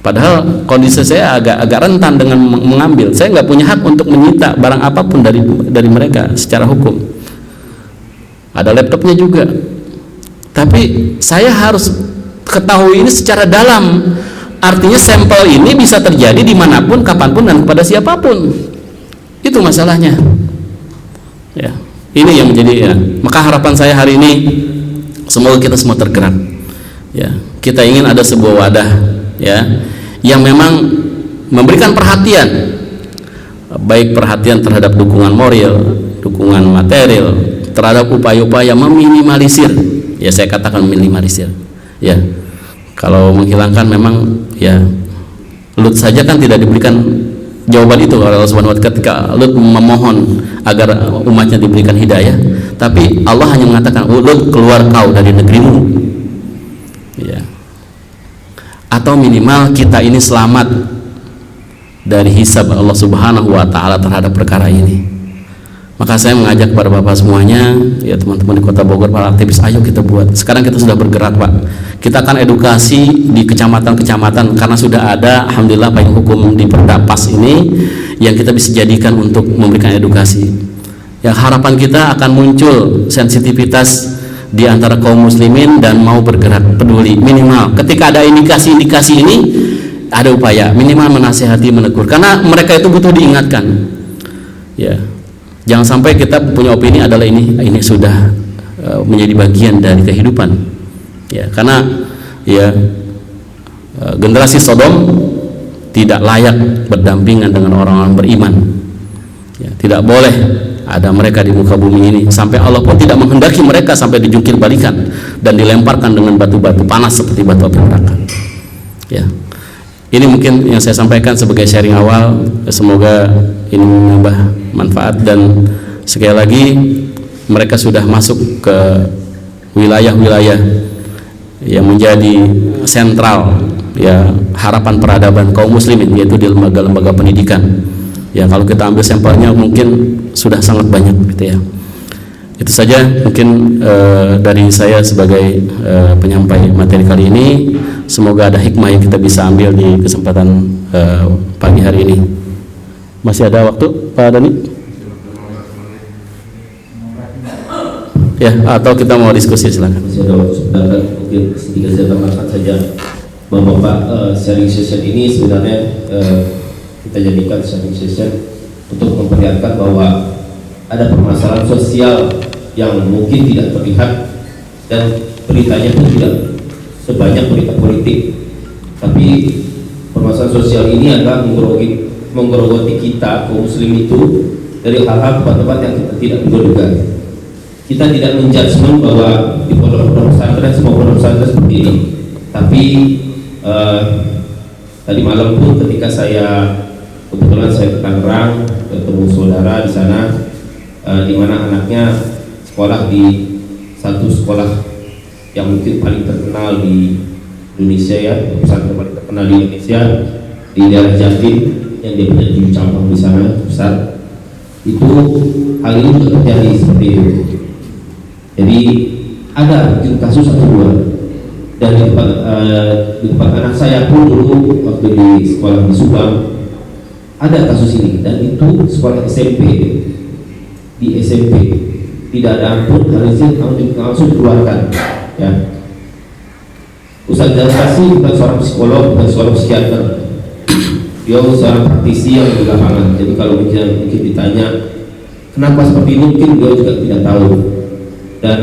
S1: Padahal kondisi saya agak rentan dengan mengambil. Saya nggak punya hak untuk menyita barang apapun dari mereka secara hukum. Ada laptopnya juga. Tapi saya harus ketahui ini secara dalam. Artinya sampel ini bisa terjadi dimanapun, kapanpun, dan kepada siapapun. Itu masalahnya. Ya, ini yang menjadi. Ya. Maka harapan saya hari ini, semoga kita semua tergerak. Ya, kita ingin ada sebuah wadah, ya, yang memang memberikan perhatian, baik perhatian terhadap dukungan moral, dukungan material, terhadap upaya-upaya meminimalisir, ya saya katakan minimalisir, ya. Kalau menghilangkan memang, ya Lut saja kan tidak diberikan jawaban itu oleh Allah Subhanahu wa taala ketika Lut memohon agar umatnya diberikan hidayah, tapi Allah hanya mengatakan, Lut keluar kau dari negerimu, ya. Atau minimal kita ini selamat dari hisab Allah Subhanahu wa taala terhadap perkara ini. Maka saya mengajak kepada Bapak semuanya, ya teman-teman di Kota Bogor, para aktivis, ayo kita buat. Sekarang kita sudah bergerak, Pak. Kita akan edukasi di kecamatan-kecamatan karena sudah ada alhamdulillah payung hukum di Perdapas ini yang kita bisa jadikan untuk memberikan edukasi. Ya, harapan kita akan muncul sensitivitas di antara kaum muslimin dan mau bergerak, peduli. Minimal ketika ada indikasi-indikasi ini ada upaya, minimal menasihati, menegur, karena mereka itu butuh diingatkan, ya. Jangan sampai kita punya opini adalah ini sudah menjadi bagian dari kehidupan, ya. Karena ya generasi Sodom tidak layak berdampingan dengan orang-orang beriman. Ya, tidak boleh ada mereka di muka bumi ini, sampai Allah pun tidak menghendaki mereka sampai dijungkir balikan dan dilemparkan dengan batu-batu panas seperti batu api neraka. Ya, ini mungkin yang saya sampaikan sebagai sharing awal. Semoga ini menambah manfaat, dan sekali lagi mereka sudah masuk ke wilayah-wilayah yang menjadi sentral ya harapan peradaban kaum muslimin, yaitu di lembaga-lembaga pendidikan. Ya, kalau kita ambil sampelnya mungkin sudah sangat banyak gitu ya. Itu saja mungkin dari saya sebagai penyampai materi kali ini. Semoga ada hikmah yang kita bisa ambil di kesempatan pagi hari ini. Masih ada waktu Pak Dani? Ya, atau kita mau diskusi, silakan.
S2: Masih ada waktu sebentar, mungkin sedikit saya tambahkan saja bahwa Pak, sharing session ini sebenarnya kita jadikan sharing session untuk memperlihatkan bahwa ada permasalahan sosial yang mungkin tidak terlihat dan beritanya pun tidak sebanyak berita politik, tapi permasalahan sosial ini adalah menggerogoti kita kaum muslim itu dari hal-hal tempat-tempat yang kita tidak duga-duga. Kita tidak menjudgment bahwa di pondok pesantren semua pondok pesantren seperti ini, tapi tadi malam pun ketika kebetulan saya ke Tangerang, ketemu saudara di sana, di mana anaknya sekolah di satu sekolah yang mungkin paling terkenal di Indonesia, ya, pesantren paling terkenal di Indonesia, di daerah Jatim, yang dia punya 7 cabang di sana besar. Itu hal ini juga terjadi seperti itu. Jadi ada mungkin kasus atau dua, dan di tempat anak saya pun dulu waktu di sekolah di Subang ada kasus ini, dan itu sekolah SMP. Di SMP tidak ada ampun, harusnya langsung dikeluarkan. Ya, Ustaz Jasasi bukan seorang psikolog, bukan seorang psikiater, dia seorang praktisi yang di lapangan. Jadi kalau mungkin ditanya kenapa seperti ini, mungkin dia juga tidak tahu, dan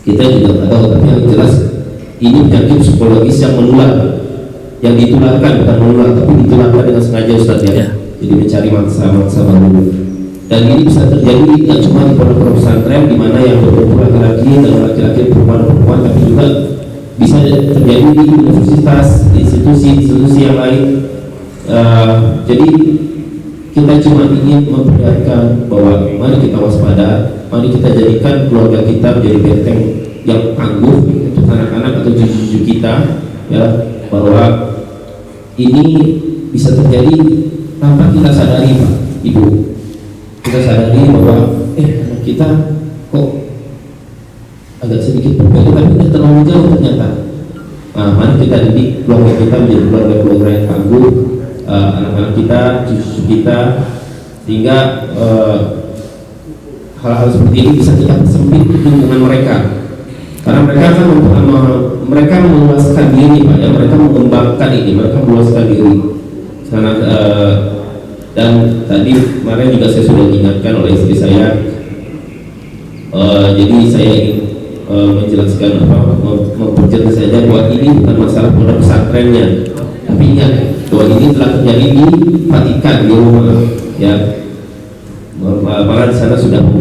S2: kita juga tidak tahu. Tapi yang jelas ini penyakit psikologis yang menular, yang ditularkan bukan menular, tapi ditularkan dengan sengaja, Ustaz, ya. Jadi mencari mangsa-mangsa baru. Dan ini bisa terjadi tidak cuma di pondok pesantren di mana yang berkumpul laki-laki dan laki-laki perempuan, tapi juga bisa terjadi di universitas, institusi yang lain. Jadi kita cuma ingin memperlihatkan bahwa mari kita waspada, mari kita jadikan keluarga kita menjadi benteng yang tangguh untuk anak-anak atau cucu-cucu kita, ya, bahwa ini bisa terjadi tanpa kita sadari, Pak, Ibu. Kita sadari bahwa anak kita kok agak sedikit berbeda, tapi tidak terlalu jauh ternyata. Nah, mari kita didik keluarga kita menjadi keluarga yang tangguh, anak-anak kita, cucu kita, sehingga hal-hal seperti ini bisa kita sempit lingkungan mereka, karena mereka kan mereka meluaskan diri, Pak, ya, mereka mengembangkan ini, mereka meluaskan diri. Karena dan tadi kemarin juga saya sudah diingatkan oleh istri saya, jadi saya ingin menjelaskan memperjelas saja bahwa ini bukan masalah pondok pesantrennya, tapi ingat bahwa ini telah terjadi di Vatikan, di Roma, ya. Malah di sana sudah di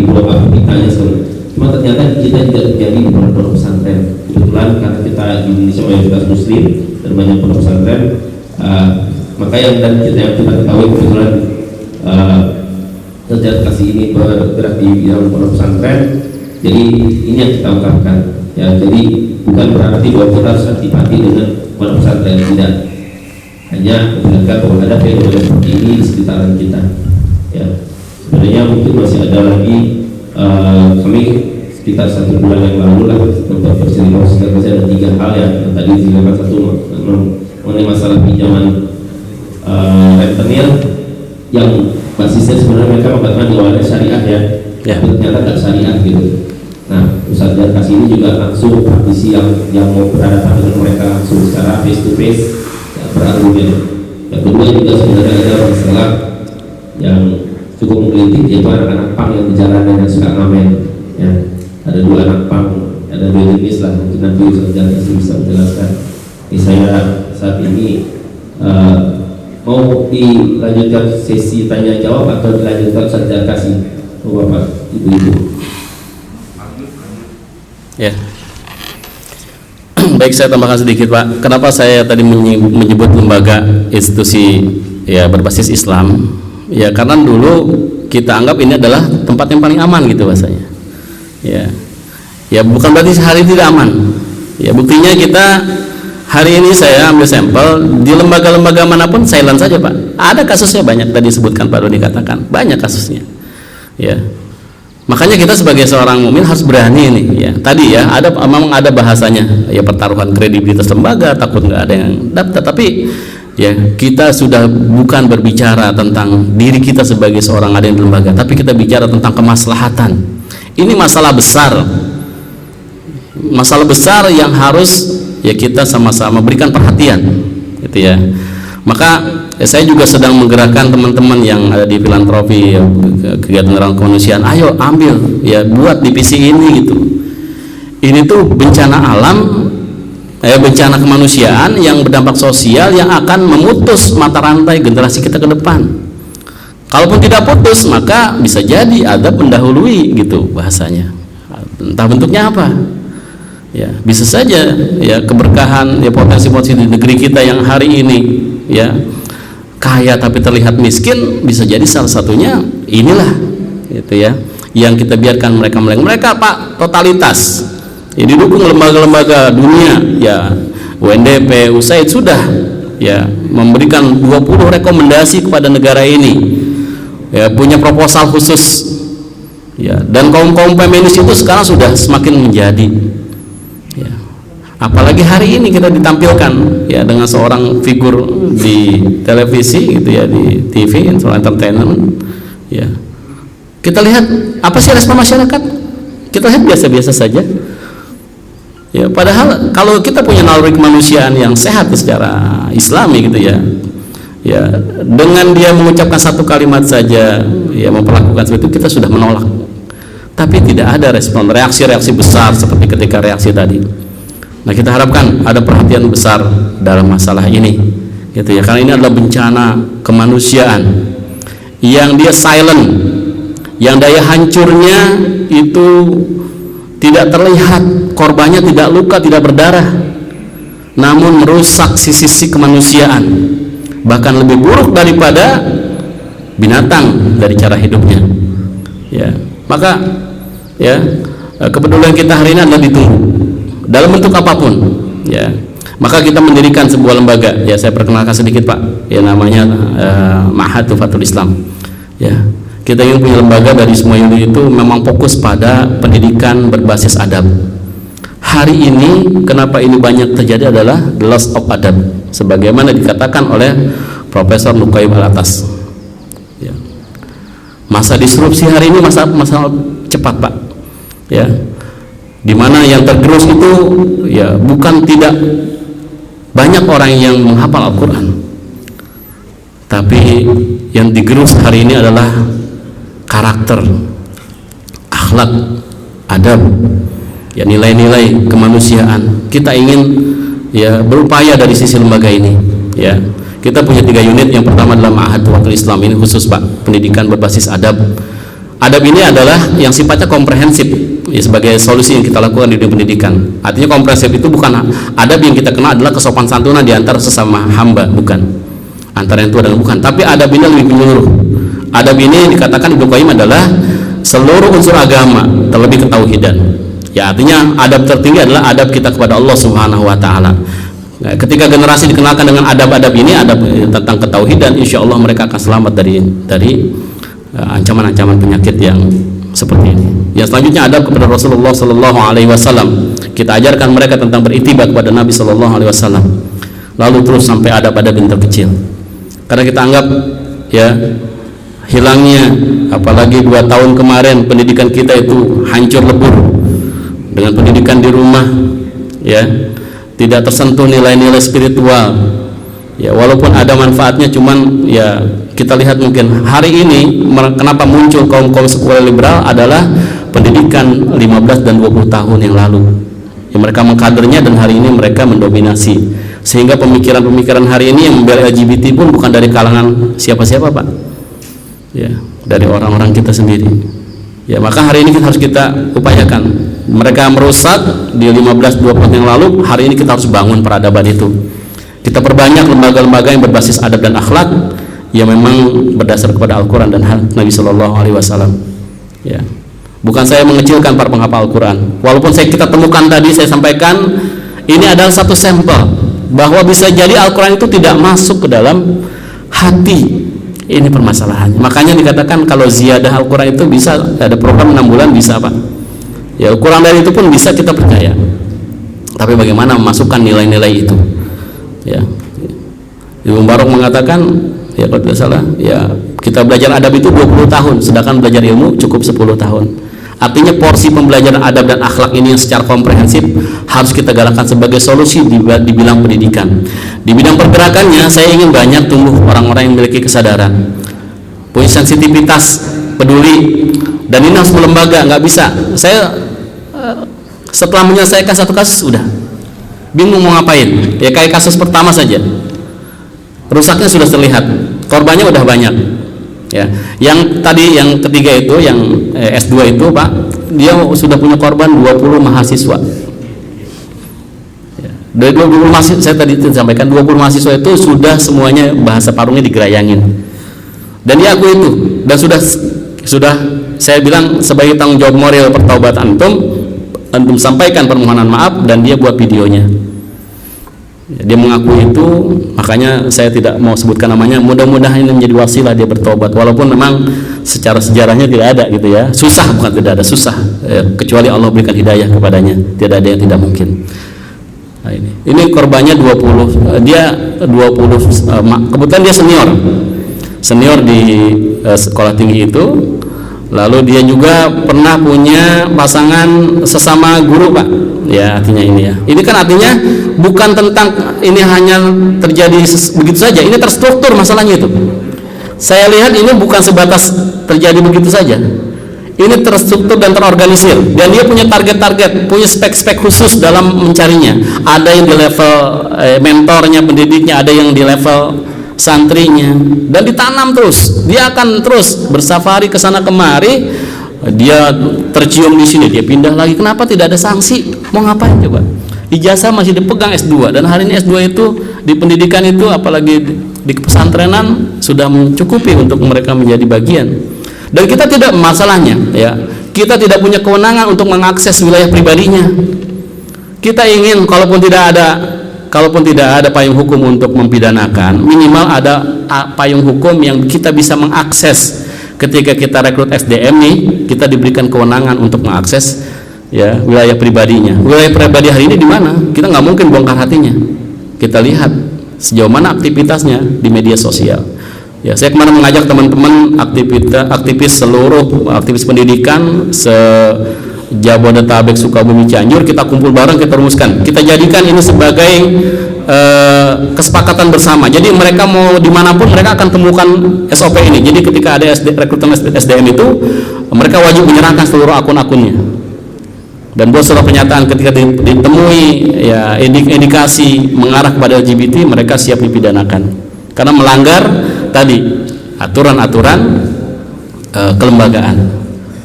S2: blow up beritanya sekarang. Cuma ternyata kita tidak terjadi di pondok pesantren. Kebetulan karena kita di Indonesia mayoritas Muslim dan banyak pondok pesantren, maka yang kita ketahui kebetulan kerja kasih ini bergerak di bidang pondok pesantren. Jadi ini yang kita ungkapkan, ya. Jadi bukan berarti bahwa kita harus antipati dengan pondok pesantren, tidak. Hanya memperlihatkan bahwa ada fenomena seperti ini di sekitaran kita, ya. Sebenarnya mungkin masih ada lagi, kami sekitar 1 bulan yang lalu lah tempat bercerita ada 3 hal yang tadi dijelaskan. Satu mengenai masalah pinjaman rentenir yang basisnya sebenarnya mereka mengatakan di awalnya syariah, ya, tapi ternyata tidak syariah gitu. Nah, Ustaz Jarkas ini juga langsung praktisi yang mau berhadapan dengan mereka langsung secara face to face, ya, berargumen. Yang kedua juga sebenarnya ada masalah yang cukup menggelitik, yaitu anak-anak pang yang di jalanan yang suka ngamen, ya. Ada 2 anak pang ada dua jenis lah, mungkin nanti Ustaz Jarkasi bisa menjelaskan. Saya saat ini mau dilanjutkan sesi tanya jawab atau dilanjutkan Ustaz Jarkasi, Bapak Ibu-ibu.
S1: Ya. Baik, saya tambahkan sedikit Pak. Kenapa saya tadi menyebut lembaga institusi ya berbasis Islam? Ya karena dulu kita anggap ini adalah tempat yang paling aman gitu bahasanya. Ya bukan berarti hari tidak aman. Ya buktinya kita hari ini saya ambil sampel di lembaga-lembaga manapun silent saja Pak. Ada kasusnya banyak, tadi disebutkan Pak Doni katakan banyak kasusnya. Ya. Makanya kita sebagai seorang mukmin harus berani nih ya. Tadi ya memang ada bahasanya ya, pertaruhan kredibilitas lembaga, takut nggak ada yang daftar, tapi ya kita sudah bukan berbicara tentang diri kita sebagai seorang ada yang di lembaga, tapi kita bicara tentang kemaslahatan. Ini masalah besar yang harus ya kita sama-sama berikan perhatian gitu ya. Maka saya juga sedang menggerakkan teman-teman yang ada di filantropi ya, kegiatan orang kemanusiaan, ayo ambil ya, buat divisi ini gitu. Ini tuh bencana alam, bencana kemanusiaan yang berdampak sosial yang akan memutus mata rantai generasi kita ke depan. Kalaupun tidak putus, maka bisa jadi adab mendahului gitu bahasanya. Entah bentuknya apa. Ya, bisa saja ya keberkahan ya, potensi-potensi di negeri kita yang hari ini ya kaya tapi terlihat miskin, bisa jadi salah satunya inilah gitu ya, yang kita biarkan mereka Pak totalitas ya, didukung lembaga-lembaga dunia ya, UNDP, USAID sudah ya memberikan 20 rekomendasi kepada negara ini ya, punya proposal khusus ya, dan kaum feminis itu sekarang sudah semakin menjadi ya. Apalagi hari ini kita ditampilkan ya dengan seorang figur di televisi gitu ya, di TV, entertainment ya. Kita lihat apa sih respon masyarakat? Kita lihat biasa-biasa saja. Ya, padahal kalau kita punya naluri kemanusiaan yang sehat secara Islami gitu ya. Ya, dengan dia mengucapkan satu kalimat saja ya memperlakukan seperti itu, kita sudah menolak. Tapi tidak ada respon, reaksi-reaksi besar seperti ketika reaksi tadi. Nah, kita harapkan ada perhatian besar dalam masalah ini gitu ya, karena ini adalah bencana kemanusiaan yang dia silent, yang daya hancurnya itu tidak terlihat, korbannya tidak luka, tidak berdarah, namun merusak sisi-sisi kemanusiaan, bahkan lebih buruk daripada binatang dari cara hidupnya ya. Maka ya kepedulian kita hari ini adalah ditunggu dalam bentuk apapun ya. Maka kita mendirikan sebuah lembaga ya, saya perkenalkan sedikit Pak ya, namanya Ma'had Tufatul Islam ya. Kita ingin punya lembaga dari semua unit itu memang fokus pada pendidikan berbasis adab. Hari ini kenapa ini banyak terjadi adalah the loss of adab, sebagaimana dikatakan oleh Profesor Nukaim Al-Atas ya. Masa disrupsi hari ini masa cepat Pak ya, dimana yang tergerus itu ya bukan tidak banyak orang yang menghafal Al-Quran, tapi yang digerus hari ini adalah karakter, akhlak, adab ya, nilai-nilai kemanusiaan. Kita ingin ya berupaya dari sisi lembaga ini ya. Kita punya 3 unit. Yang pertama adalah Ma'had Tufatul Islam, ini khusus Pak, pendidikan berbasis adab. Adab ini adalah yang sifatnya komprehensif ya, sebagai solusi yang kita lakukan di dunia pendidikan. Artinya komprehensif itu bukan adab yang kita kenal adalah kesopan santunan di antara sesama hamba, bukan, antara yang tua dan bukan, tapi adab ini lebih menyeluruh. Adab ini dikatakan Ibnu Qayyim adalah seluruh unsur agama terlebih ketauhidan ya. Artinya adab tertinggi adalah adab kita kepada Allah Subhanahu wa taala. Nah, ketika generasi dikenalkan dengan adab-adab ini, adab tentang ketauhidan, insya Allah mereka akan selamat dari ancaman-ancaman penyakit yang seperti ini. Yang selanjutnya adab kepada Rasulullah Sallallahu Alaihi Wasallam. Kita ajarkan mereka tentang beritibar kepada Nabi Sallallahu Alaihi Wasallam. Lalu terus sampai adab-adab yang terkecil. Karena kita anggap ya hilangnya, apalagi 2 tahun kemarin pendidikan kita itu hancur lebur dengan pendidikan di rumah ya, tidak tersentuh nilai-nilai spiritual ya, walaupun ada manfaatnya, cuman ya kita lihat mungkin hari ini kenapa muncul kaum-kaum sekuler liberal adalah pendidikan 15 dan 20 tahun yang lalu ya, mereka mengkadernya dan hari ini mereka mendominasi, sehingga pemikiran-pemikiran hari ini yang membela LGBT pun bukan dari kalangan siapa-siapa, Pak, ya, dari orang-orang kita sendiri. Ya, maka hari ini harus kita upayakan. Mereka merusak di 15-20 yang lalu, hari ini kita harus bangun peradaban itu. Kita perbanyak lembaga-lembaga yang berbasis adab dan akhlak yang memang berdasar kepada Al-Quran dan hadis Nabi Shallallahu Alaihi Wasallam. Ya, bukan saya mengecilkan para penghafal Al-Quran. Walaupun kita temukan tadi, saya sampaikan ini adalah satu sampel bahwa bisa jadi Al-Quran itu tidak masuk ke dalam hati. Ini permasalahannya. Makanya dikatakan kalau ziyadah Al-Quran itu bisa ada program 6 bulan bisa, Pak. Ya, kurang dari itu pun bisa kita percaya. Tapi bagaimana memasukkan nilai-nilai itu? Ya, Ibnu Mubarak mengatakan, ya kalau tidak salah, ya kita belajar adab itu 20 tahun, sedangkan belajar ilmu cukup 10 tahun. Artinya porsi pembelajaran adab dan akhlak ini yang secara komprehensif harus kita galakkan sebagai solusi di bidang pendidikan. Di bidang pergerakannya, saya ingin banyak tumbuh orang-orang yang memiliki kesadaran, punya sensitivitas, peduli, dan ini harus melembaga. Nggak bisa saya setelah menyelesaikan satu kasus udah bingung mau ngapain. Ya kayak kasus pertama saja, rusaknya sudah terlihat, korbannya udah banyak. Ya, yang tadi yang ketiga itu yang S2 itu, Pak, dia sudah punya korban 20 mahasiswa. Ya, dari 20 mahasiswa, saya tadi sampaikan 20 mahasiswa itu sudah semuanya bahasa parungnya digerayangin. Dan dia akui itu, dan sudah saya bilang sebagai tanggung jawab moral pertaubatan antum sampaikan permohonan maaf, dan dia buat videonya. Dia mengakui itu, makanya saya tidak mau sebutkan namanya. Mudah-mudahan ini menjadi wasilah dia bertobat, walaupun memang secara sejarahnya tidak ada gitu ya. Susah, bukan tidak ada, susah, kecuali Allah berikan hidayah kepadanya, tidak ada yang tidak mungkin. Nah, ini korbannya 20, dia 20, kebetulan dia senior di sekolah tinggi itu. Lalu dia juga pernah punya pasangan sesama guru, Pak. Ya, artinya ini ya. Ini kan artinya bukan tentang ini hanya terjadi begitu saja. Ini terstruktur masalahnya itu. Saya lihat ini bukan sebatas terjadi begitu saja. Ini terstruktur dan terorganisir. Dan dia punya target-target, punya spek-spek khusus dalam mencarinya. Ada yang di level mentornya, pendidiknya, ada yang di level santrinya, dan ditanam terus. Dia akan terus bersafari ke sana kemari. Dia tercium di sini, dia pindah lagi. Kenapa tidak ada sanksi? Mau ngapain coba? Ijazah masih dipegang S2, dan hari ini S2 itu di pendidikan itu, apalagi di pesantrenan, sudah mencukupi untuk mereka menjadi bagian. Dan kita tidak, masalahnya ya, kita tidak punya kewenangan untuk mengakses wilayah pribadinya. Kita ingin kalaupun tidak ada payung hukum untuk mempidanakan, minimal ada payung hukum yang kita bisa mengakses. Ketika kita rekrut SDM nih, kita diberikan kewenangan untuk mengakses ya wilayah pribadinya. Wilayah pribadi hari ini di mana? Kita nggak mungkin bongkar hatinya. Kita lihat sejauh mana aktivitasnya di media sosial. Ya, saya kemarin mengajak teman-teman aktivis seluruh aktivis pendidikan Jabodetabek, Sukabumi, Cianjur, kita kumpul bareng, kita rumuskan, kita jadikan ini sebagai kesepakatan bersama. Jadi mereka mau dimanapun mereka akan temukan SOP ini. Jadi ketika ada rekrutmen SDM itu, mereka wajib menyerahkan seluruh akun-akunnya dan buat surat pernyataan ketika ditemui ya indikasi mengarah kepada LGBT, mereka siap dipidanakan karena melanggar tadi aturan-aturan kelembagaan.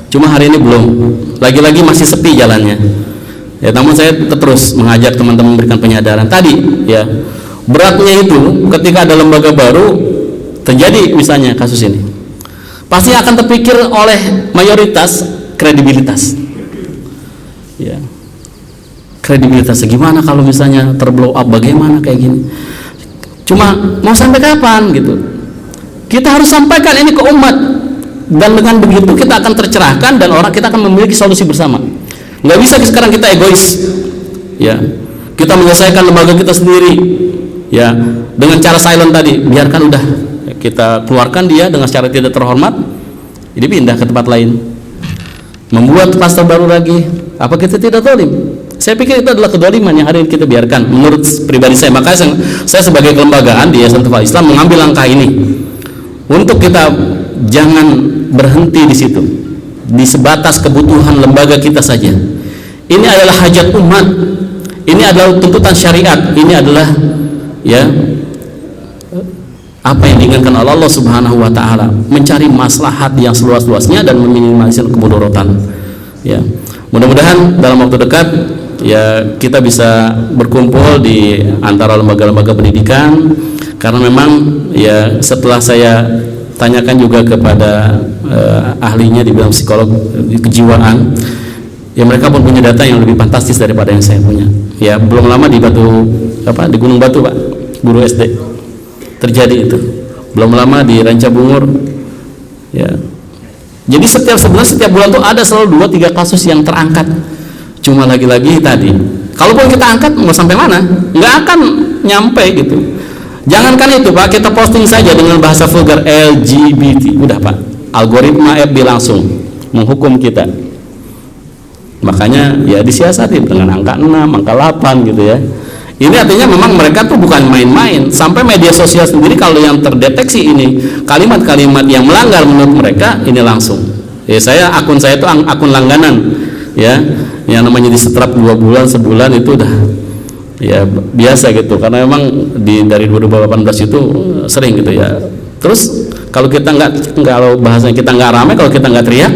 S1: Cuma hari ini belum, lagi-lagi masih sepi jalannya. Ya, namun saya terus mengajak teman-teman memberikan penyadaran tadi. Ya, beratnya itu ketika ada lembaga baru terjadi misalnya kasus ini, pasti akan terpikir oleh mayoritas kredibilitas. Ya, kredibilitasnya gimana kalau misalnya terblow up, bagaimana kayak gini? Cuma mau sampai kapan gitu? Kita harus sampaikan ini ke umat. Dan dengan begitu kita akan tercerahkan dan kita akan memiliki solusi bersama. Nggak bisa sekarang kita egois, ya. Kita menyelesaikan lembaga kita sendiri, ya, dengan cara silent tadi. Biarkan udah, kita keluarkan dia dengan cara tidak terhormat, jadi pindah ke tempat lain, membuat klaster baru lagi. Apa kita tidak zalim? Saya pikir itu adalah kedoliman yang hari ini kita biarkan. Menurut pribadi saya, makanya saya sebagai kelembagaan di Yayasan Tafal Islam mengambil langkah ini untuk kita jangan berhenti di situ, di sebatas kebutuhan lembaga kita saja. Ini adalah hajat umat. Ini adalah tuntutan syariat. Ini adalah ya apa yang diinginkan oleh Allah Subhanahu wa taala, mencari maslahat yang seluas-luasnya dan meminimalisir kemudorotan. Ya. Mudah-mudahan dalam waktu dekat ya kita bisa berkumpul di antara lembaga-lembaga pendidikan, karena memang ya setelah saya tanyakan juga kepada ahlinya di bidang psikolog kejiwaan, ya mereka pun punya data yang lebih fantastis daripada yang saya punya. Ya belum lama di di Gunung Batu Pak, guru SD terjadi itu. Belum lama di Rancabungur. Ya. Jadi setiap bulan tuh ada selalu 2-3 kasus yang terangkat. Cuma lagi-lagi tadi, kalaupun kita angkat mau sampai mana, nggak akan nyampe gitu. Jangankan itu Pak, kita posting saja dengan bahasa vulgar LGBT, udah Pak, algoritma FB langsung menghukum kita. Makanya ya disiasati dengan angka 6, angka 8 gitu ya. Ini artinya memang mereka tuh bukan main-main. Sampai media sosial sendiri kalau yang terdeteksi ini kalimat-kalimat yang melanggar menurut mereka, ini langsung. Ya akun saya itu akun langganan ya. Yang namanya disetrap 2 bulan, sebulan itu udah ya biasa gitu. Karena memang dari 2018 itu sering gitu ya. Terus kalau kita kalau bahasanya kita nggak ramai, kalau kita nggak teriak,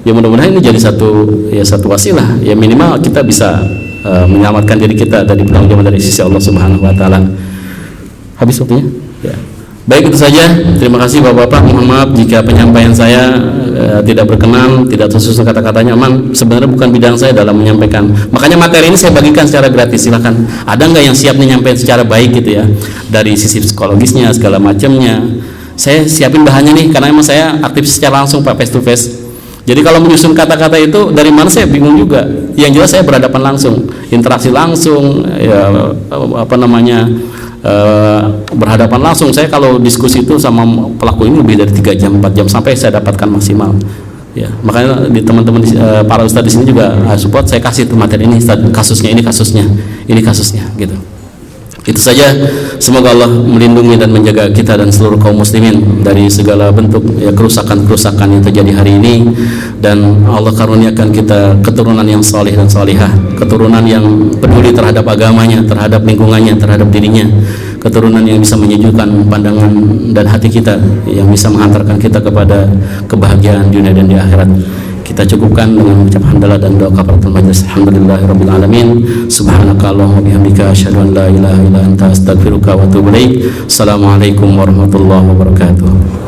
S1: ya mudah-mudahan ini jadi satu wasilah. Ya minimal kita bisa menyelamatkan diri kita dari penanggung dari sisi Allah Subhanahu wa taala. Habis waktunya? Ya. Baik, itu saja. Terima kasih Bapak-bapak. Mohon maaf jika penyampaian saya tidak berkenan, tidak tersusun kata-katanya. Memang sebenarnya bukan bidang saya dalam menyampaikan. Makanya materi ini saya bagikan secara gratis. Silakan. Ada nggak yang siap menyampaikan secara baik gitu ya? Dari sisi psikologisnya segala macamnya. Saya siapin bahannya nih karena emang saya aktif secara langsung Pak, face to face. Jadi kalau menyusun kata-kata itu dari mana saya bingung juga. Yang jelas saya berhadapan langsung, interaksi langsung, ya berhadapan langsung. Saya kalau diskusi itu sama pelaku ini lebih dari 3 jam, 4 jam sampai saya dapatkan maksimal. Ya, makanya di teman-teman para ustadz di sini juga support, saya kasih tuh materi ini, kasusnya ini kasusnya gitu. Itu saja. Semoga Allah melindungi dan menjaga kita dan seluruh kaum muslimin dari segala bentuk ya kerusakan-kerusakan yang terjadi hari ini, dan Allah karuniakan kita keturunan yang saleh dan salihah, keturunan yang peduli terhadap agamanya, terhadap lingkungannya, terhadap dirinya, keturunan yang bisa menyejukkan pandangan dan hati kita, yang bisa menghantarkan kita kepada kebahagiaan dunia dan di akhirat. Kita cukupkan dengan mengucap hamdalah dan doa kafaratul majelis. Alhamdulillahirabbil alamin. Subhanakallahumma bihamdika asyhadu an la ilaha illa anta astaghfiruka wa atubu ilaik. Assalamualaikum warahmatullahi wabarakatuh.